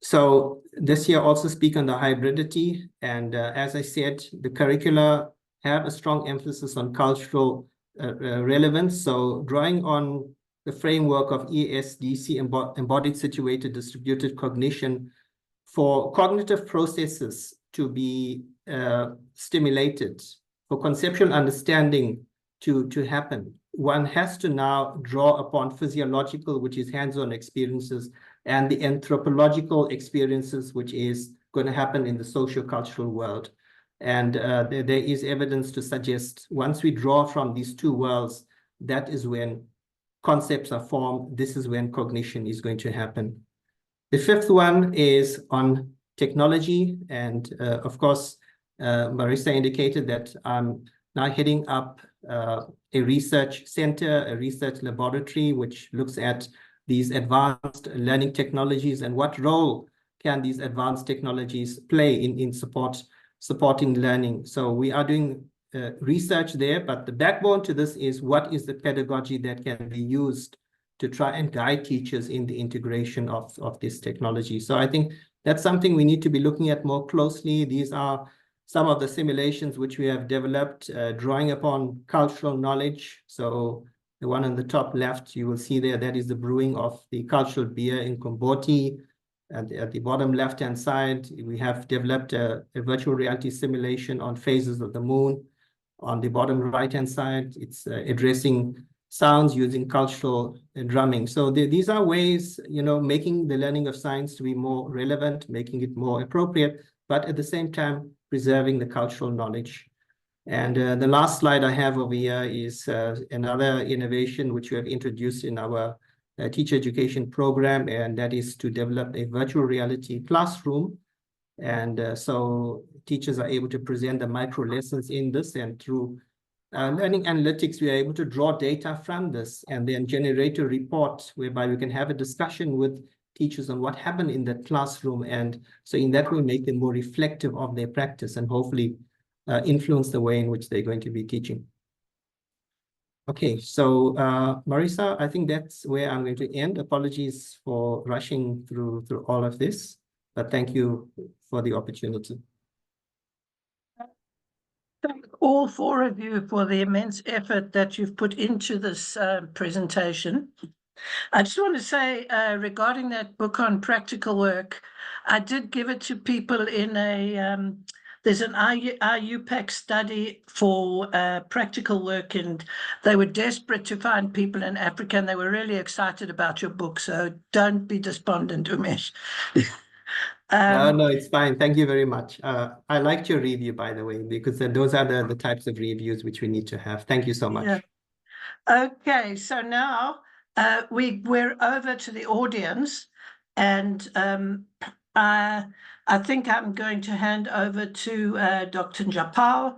Speaker 8: So this year also speak on the hybridity, and as I said, the curricula have a strong emphasis on cultural relevance. So drawing on the framework of ESDC, embodied situated distributed cognition, for cognitive processes to be stimulated, for conceptual understanding to happen, one has to now draw upon physiological, which is hands-on experiences, and the anthropological experiences, which is going to happen in the socio-cultural world. And there is evidence to suggest once we draw from these two worlds, that is when concepts are formed. This is when cognition is going to happen. The fifth one is on technology. And of course, Marissa indicated that I'm now heading up a research center, a research laboratory, which looks at these advanced learning technologies and what role can these advanced technologies play in supporting learning. So we are doing research there, but the backbone to this is what is the pedagogy that can be used to try and guide teachers in the integration of this technology. So I think that's something we need to be looking at more closely. These are some of the simulations which we have developed, drawing upon cultural knowledge. So the one on the top left, you will see there, that is the brewing of the cultural beer in Komboti. At the bottom left-hand side, we have developed a virtual reality simulation on phases of the moon. On the bottom right-hand side, it's addressing sounds using cultural drumming. So these are ways, making the learning of science to be more relevant, making it more appropriate, but at the same time, preserving the cultural knowledge. And the last slide I have over here is another innovation which we have introduced in our teacher education program, and that is to develop a virtual reality classroom. And so teachers are able to present the micro lessons in this, and through learning analytics, we are able to draw data from this and then generate a report whereby we can have a discussion with teachers on what happened in the classroom. And so in that way, make them more reflective of their practice and hopefully influence the way in which they're going to be teaching. Okay, so Marisa, I think that's where I'm going to end. Apologies for rushing through all of this, but thank you for the opportunity.
Speaker 1: Thank all four of you for the immense effort that you've put into this presentation. I just want to say regarding that book on practical work, I did give it to people in a, there's an IUPAC study for practical work, and they were desperate to find people in Africa, and they were really excited about your book. So don't be despondent, Umesh.
Speaker 8: No, it's fine. Thank you very much. I liked your review, by the way, because those are the types of reviews which we need to have. Thank you so much.
Speaker 1: Yeah. Okay, so now we're over to the audience, and I think I'm going to hand over to Dr. Njapal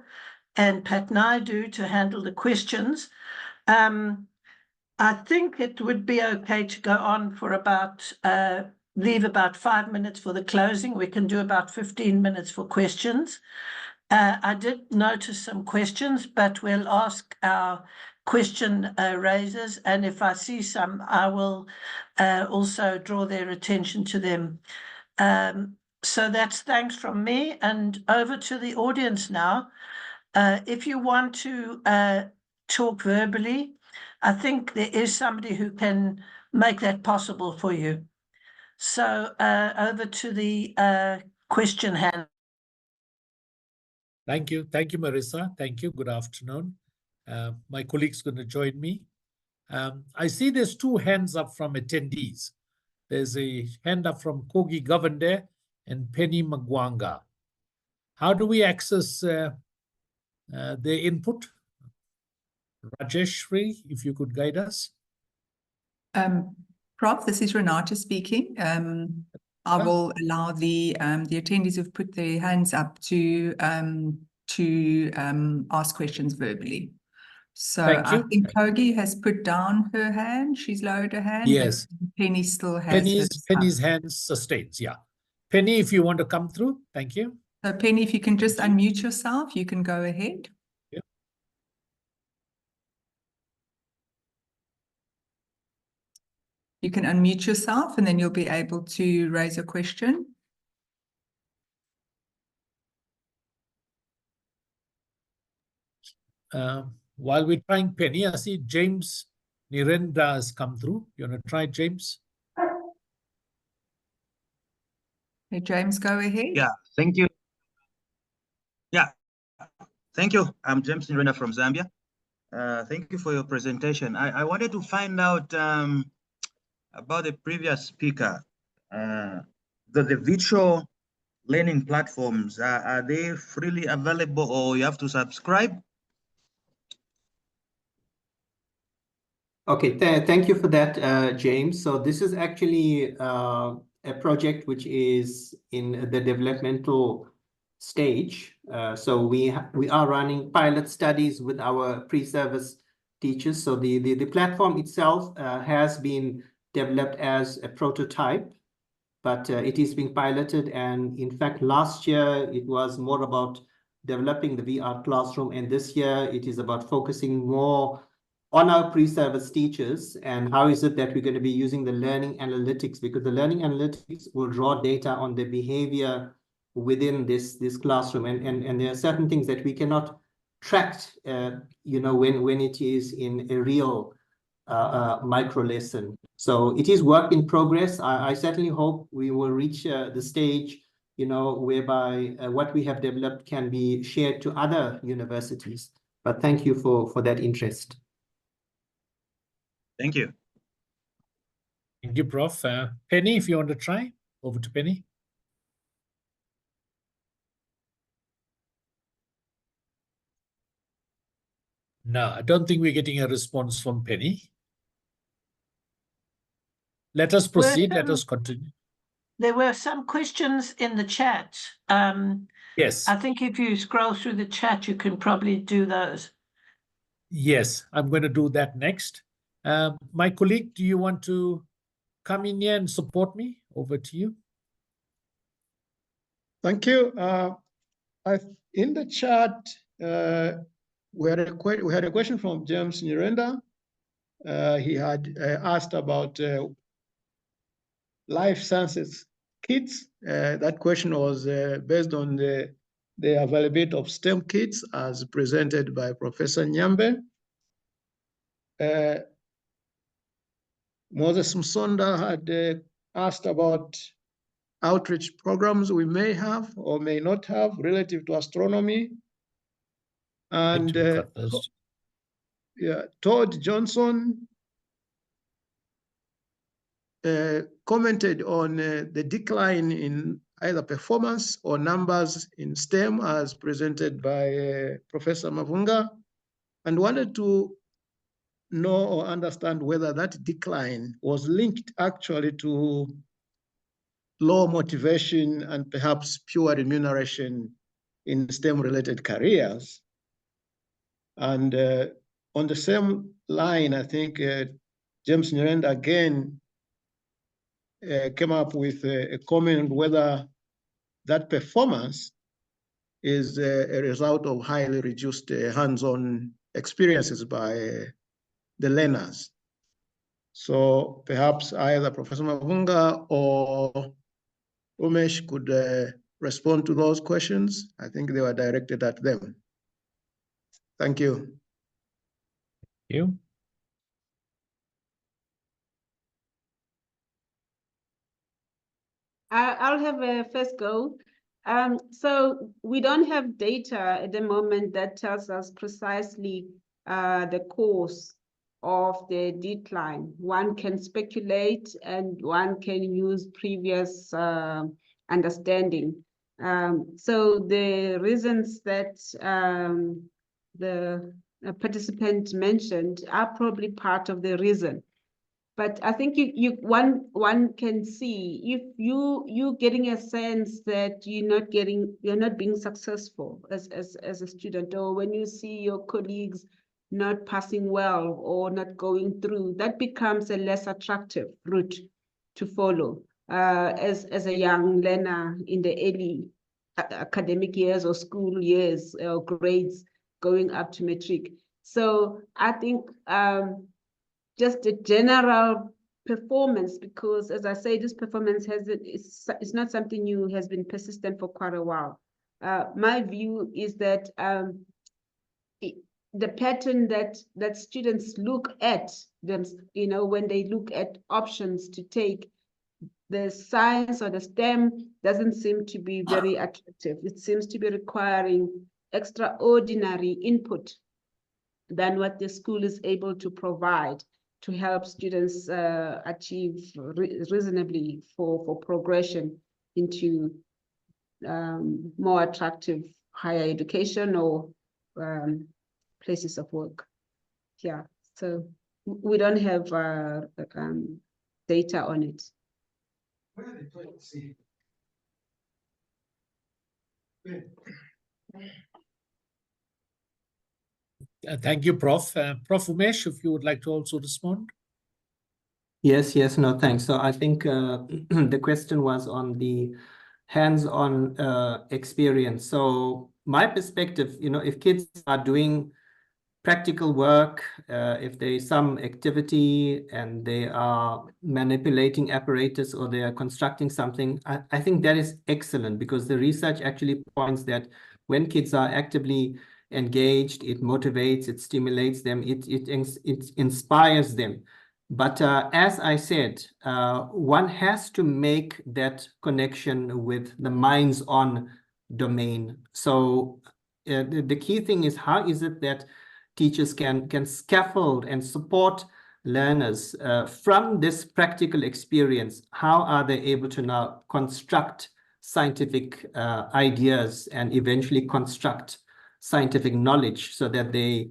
Speaker 1: and Pat Naidu to handle the questions. I think it would be okay to go on for about leave about 5 minutes for the closing. We can do about 15 minutes for questions. I did notice some questions, but we'll ask our question raisers, and if I see some, I will also draw their attention to them. So that's thanks from me, and over to the audience now. If you want to talk verbally, I think there is somebody who can make that possible for you. So over to the question hand.
Speaker 2: Thank you, Marisa. Thank you. Good afternoon. My colleague's going to join me. I see there's 2 hands up from attendees. There's a hand up from Kogi Govende and Penny Magwanga. How do we access their input? Rajeshri, if you could guide us.
Speaker 9: Prof, this is Renata speaking. I will allow the attendees who've put their hands up to ask questions verbally. So I think Kogi has put down her hand. She's lowered her hand.
Speaker 2: Yes.
Speaker 9: Penny still has
Speaker 2: Penny's hand sustains, yeah. Penny, if you want to come through, thank you.
Speaker 9: So Penny, if you can just unmute yourself, you can go ahead.
Speaker 2: Yeah.
Speaker 9: You can unmute yourself and then you'll be able to raise a question.
Speaker 2: While we're trying Penny, I see James Nirendra has come through. You want to try James?
Speaker 9: Hey, James, go ahead.
Speaker 10: Yeah, thank you. Yeah, thank you. I'm James Nirendra from Zambia. Thank you for your presentation. I wanted to find out about the previous speaker. The virtual learning platforms, are they freely available or you have to subscribe?
Speaker 8: Okay, thank you for that, James. So this is actually a project which is in the developmental stage. So we are running pilot studies with our pre-service teachers. So the platform itself has been developed as a prototype, but it is being piloted. And in fact, last year it was more about developing the VR classroom, and this year it is about focusing more on our pre-service teachers and how is it that we're going to be using the learning analytics, because the learning analytics will draw data on the behavior within this classroom, and there are certain things that we cannot track, you know, when it is in a real micro lesson. So it is work in progress. I certainly hope we will reach the stage, you know, whereby what we have developed can be shared to other universities. But thank you for that interest.
Speaker 10: Thank you.
Speaker 2: Thank you, Prof. Penny, if you want to try, over to Penny. No, I don't think we're getting a response from Penny. Let us proceed. Let us continue.
Speaker 1: there were some questions in the chat.
Speaker 2: Yes.
Speaker 1: I think if you scroll through the chat, you can probably do those.
Speaker 2: Yes, I'm going to do that next. My colleague, do you want to come in here and support me? Over to you.
Speaker 4: Thank you. In the chat, we had a question from James Nyirenda. He had asked about life sciences kits. That question was based on the availability of STEM kits as presented by Professor Nyambe. Moses Msonda had asked about outreach programs we may have or may not have relative to astronomy. And Todd Johnson commented on the decline in either performance or numbers in STEM as presented by Professor Mavunga, and wanted to know or understand whether that decline was linked actually to low motivation and perhaps pure remuneration in STEM-related careers. And on the same line, I think James Nyirenda again came up with a comment whether that performance is a result of highly reduced hands-on experiences by the learners. So perhaps either Professor Mavunga or Umesh could respond to those questions. I think they were directed at them. Thank you.
Speaker 2: Thank you.
Speaker 5: I'll have a first go. So we don't have data at the moment that tells us precisely the cause of the decline. One can speculate and one can use previous understanding. So the reasons that the participant mentioned are probably part of the reason. But I think one can see if you getting a sense that you're not being successful as a student, or when you see your colleagues not passing well or not going through, that becomes a less attractive route to follow as a young learner in the early academic years or school years or grades going up to matric. So I think just a general performance, because as I say, this performance it's not something new, has been persistent for quite a while. My view is that the pattern that students look at them, when they look at options to take, the science or the STEM doesn't seem to be very attractive. It seems to be requiring extraordinary input than what the school is able to provide to help students achieve reasonably for progression into more attractive higher education or places of work. Yeah, so we don't have data on it.
Speaker 2: Thank you, Prof. Prof. Umesh, if you would like to also respond.
Speaker 8: Yes, no, thanks. So I think the question was on the hands-on experience. So my perspective, if kids are doing practical work, if there is some activity and they are manipulating apparatus or they are constructing something, I think that is excellent, because the research actually points that when kids are actively engaged, it motivates, it stimulates them, it inspires them. But as I said, one has to make that connection with the minds-on domain. So the key thing is, how is it that teachers can scaffold and support learners from this practical experience? How are they able to now construct scientific ideas and eventually construct scientific knowledge, so that they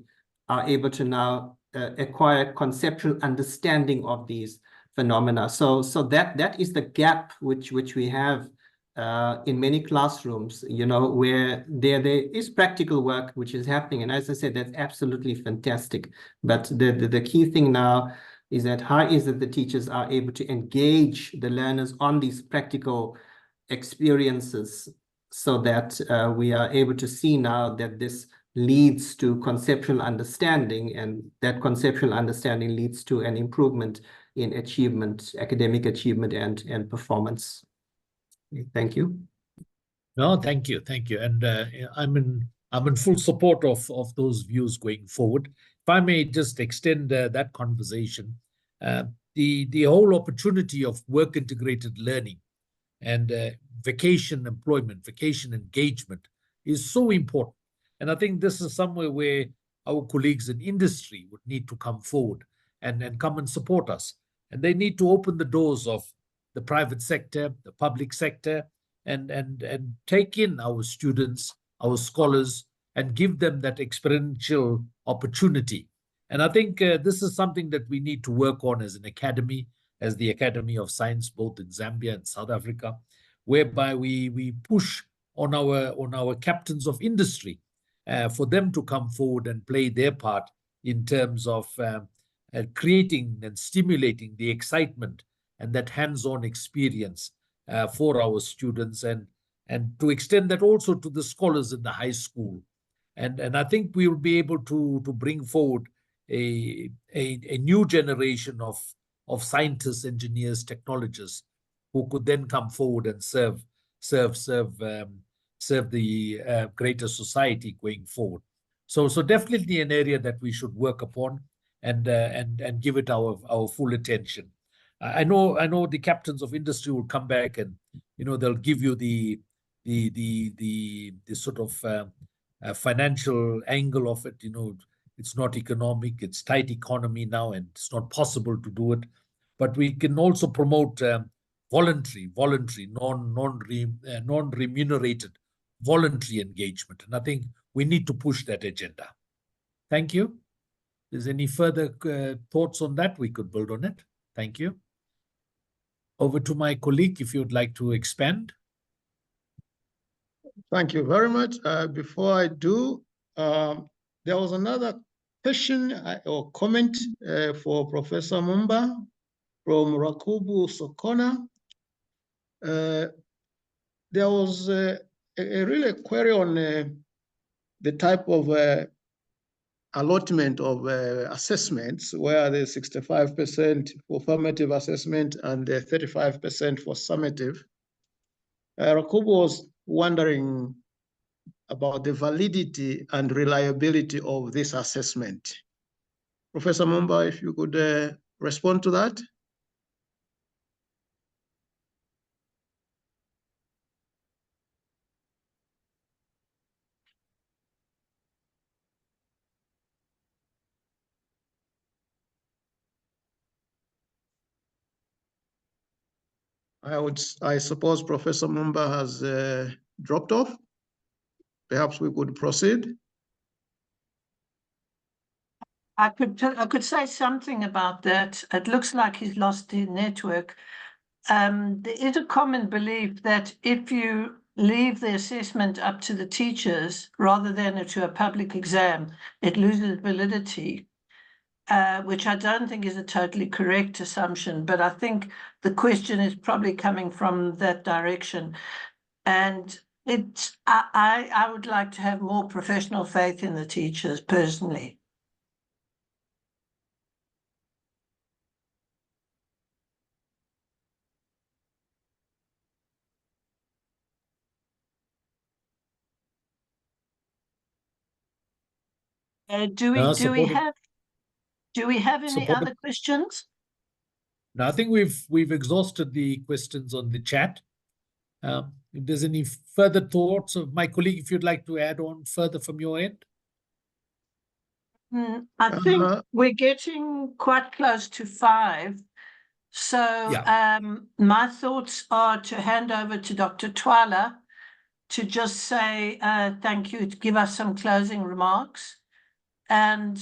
Speaker 8: are able to now acquire conceptual understanding of these? phenomena. So that is the gap which we have in many classrooms, you know, where there is practical work which is happening. And as I said, that's absolutely fantastic. But the key thing now is that how is it the teachers are able to engage the learners on these practical experiences, so that we are able to see now that this leads to conceptual understanding, and that conceptual understanding leads to an improvement in achievement, academic achievement and performance. Thank you.
Speaker 2: No, thank you, and I'm in full support of those views going forward. If I may just extend that conversation, the whole opportunity of work integrated learning and vacation employment, vacation engagement is so important. And I think this is somewhere where our colleagues in industry would need to come forward and come and support us. And they need to open the doors of the private sector, the public sector, and take in our students, our scholars, and give them that experiential opportunity. And I think this is something that we need to work on as an academy, as the Academy of Science, both in Zambia and South Africa, whereby we push on our captains of industry for them to come forward and play their part in terms of creating and stimulating the excitement and that hands-on experience for our students, and to extend that also to the scholars in the high school. And I think we will be able to bring forward a new generation of scientists, engineers, technologists who could then come forward and serve the greater society going forward. So definitely an area that we should work upon and give it our full attention. I know the captains of industry will come back and, you know, they'll give you the sort of financial angle of it. You know, it's not economic, it's tight economy now, and it's not possible to do it. But we can also promote voluntary, non-remunerated voluntary engagement. And I think we need to push that agenda. Thank you. Is there any further thoughts on that? We could build on it. Thank you. Over to my colleague, if you'd like to expand.
Speaker 4: Thank you very much. Before I do, there was another question or comment for Professor Mumba from Rakubu Sokona. There was a really query on the type of allotment of assessments, where the 65% for formative assessment and the 35% for summative. Rakubu was wondering about the validity and reliability of this assessment. Professor Mumba, if you could respond to that. I suppose Professor Mumba has dropped off. Perhaps we could proceed.
Speaker 1: I could say something about that. It looks like he's lost his network. There is a common belief that if you leave the assessment up to the teachers rather than to a public exam, it loses validity. Which I don't think is a totally correct assumption, but I think the question is probably coming from that direction. And I would like to have more professional faith in the teachers personally. Do we have any other questions?
Speaker 2: No, I think we've exhausted the questions on the chat. If there's any further thoughts of my colleague, if you'd like to add on further from your end.
Speaker 1: I think we're getting quite close to 5. So my thoughts are to hand over to Dr. Twala to just say thank you, to give us some closing remarks. And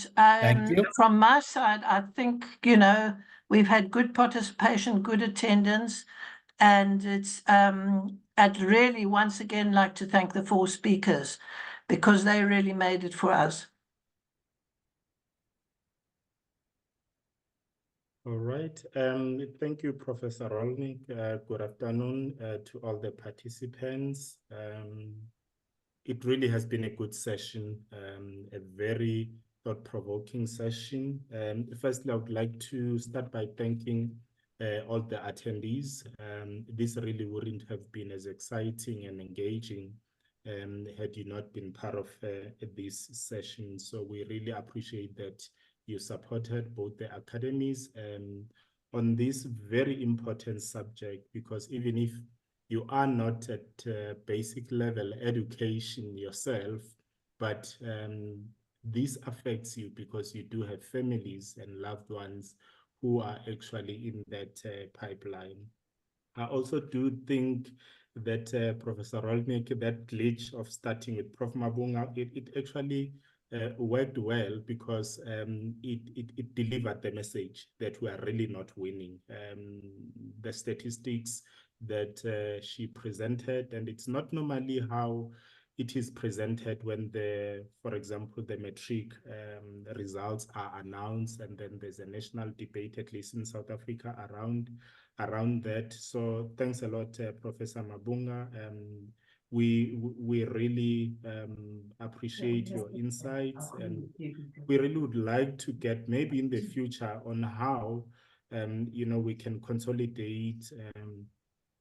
Speaker 1: from my side, I think, you know, We've had good participation, good attendance, and I'd really once again like to thank the 4 speakers because they really made it for us.
Speaker 11: All right. Thank you, Professor Rolnik. Good afternoon to all the participants. It really has been a good session, a very thought-provoking session. Firstly, I would like to start by thanking all the attendees. This really wouldn't have been as exciting and engaging had you not been part of this session. So we really appreciate that you supported both the academies on this very important subject, because even if you are not at basic level education yourself, but this affects you because you do have families and loved ones who are actually in that pipeline. I also do think that Professor Rolnik, that glitch of starting with Prof. Mabunga, it actually worked well because it delivered the message that we are really not winning. The statistics that she presented, and it's not normally how it is presented when for example, the matric results are announced, and then there's a national debate, at least in South Africa, around that. So thanks a lot, Professor Mabunga. We really appreciate your insights, and we really would like to get maybe in the future on how we can consolidate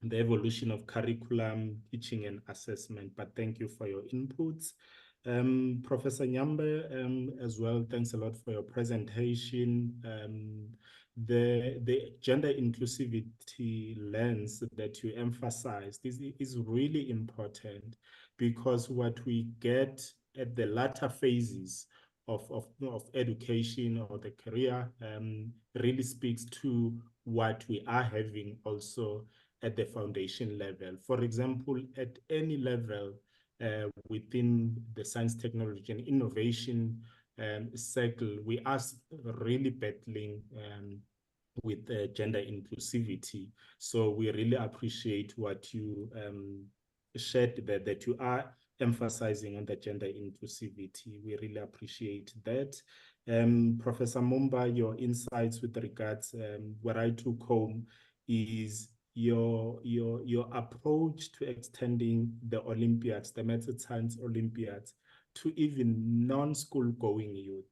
Speaker 11: the evolution of curriculum, teaching, and assessment. But thank you for your inputs. Professor Nyambe, as well, thanks a lot for your presentation. The gender inclusivity lens that you emphasized is really important, because what we get at the latter phases of education or the career really speaks to what we are having also at the foundation level. For example, at any level within the science, technology, and innovation circle, we are really battling with gender inclusivity. So we really appreciate what you shared, that you are emphasizing on the gender inclusivity. We really appreciate that. Professor Mumba, your insights with regards, what I took home is your approach to extending the Olympiads, the Maths and Science Olympiads, to even non-school going youth.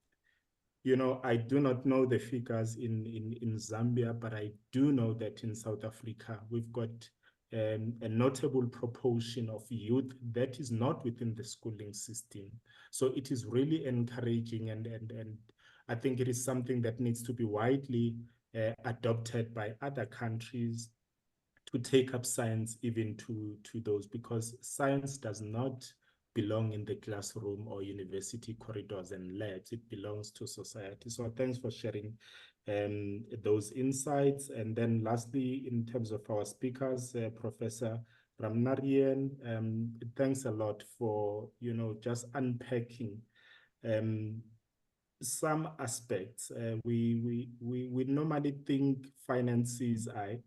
Speaker 11: You know, I do not know the figures in Zambia, but I do know that in South Africa, we've got a notable proportion of youth that is not within the schooling system. So it is really encouraging, and I think it is something that needs to be widely adopted by other countries to take up science even to those, because science does not belong in the classroom or university corridors and labs. It belongs to society. So thanks for sharing those insights. And then lastly, in terms of our speakers, Professor Ramnaryan, thanks a lot for, just unpacking some aspects. We normally think finances are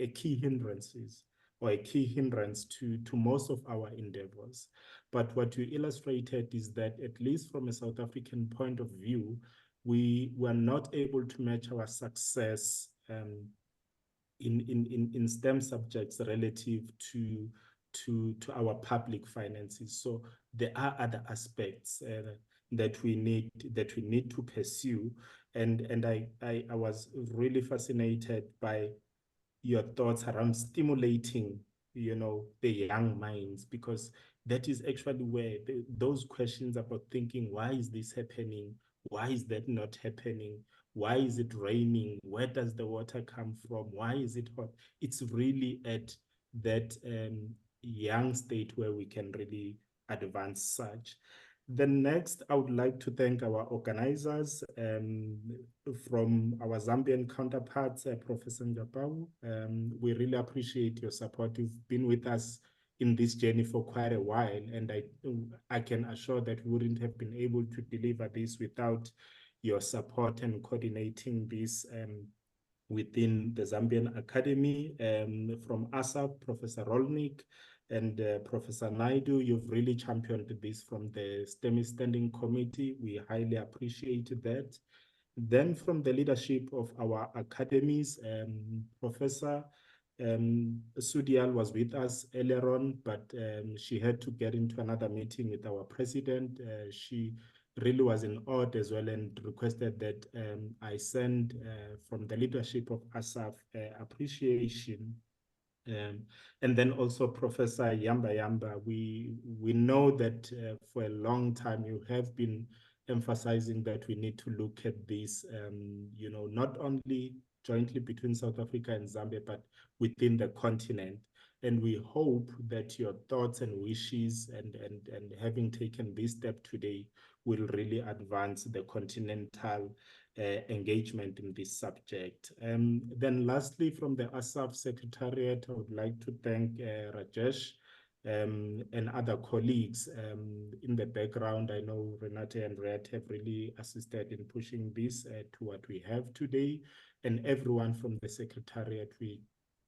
Speaker 11: a key hindrances or a key hindrance to most of our endeavors. But what you illustrated is that, at least from a South African point of view, we were not able to match our success in STEM subjects relative to our public finances. So there are other aspects that we need to pursue. And I was really fascinated by your thoughts around stimulating, the young minds, because that is actually where those questions about thinking, why is this happening? Why is that not happening? Why is it raining? Where does the water come from? Why is it hot? It's really at that young state where we can really advance such. The next, I would like to thank our organizers from our Zambian counterparts, Professor Njapau. We really appreciate your support. You've been with us in this journey for quite a while, and I can assure that we wouldn't have been able to deliver this without your support and coordinating this within the Zambian Academy. From ASSAf, Professor Rolnik and Professor Naidu, you've really championed this from the STEMI Standing Committee. We highly appreciate that. Then from the leadership of our academies, Professor Sudial was with us earlier on, but she had to get into another meeting with our president. She really was in awe as well and requested that I send from the leadership of ASSAf appreciation. And then also Professor Yamba, we know that for a long time you have been emphasizing that we need to look at this, you know, not only jointly between South Africa and Zambia, but within the continent. And we hope that your thoughts and wishes and having taken this step today will really advance the continental engagement in this subject. Then lastly, from the ASSAf Secretariat, I would like to thank Rajesh and other colleagues in the background. I know Renate and Red have really assisted in pushing this to what we have today. And everyone from the Secretariat, we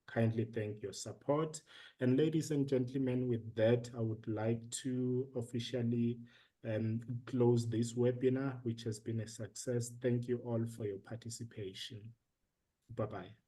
Speaker 11: kindly thank your support. And ladies and gentlemen, with that, I would like to officially close this webinar, which has been a success. Thank you all for your participation. Bye-bye.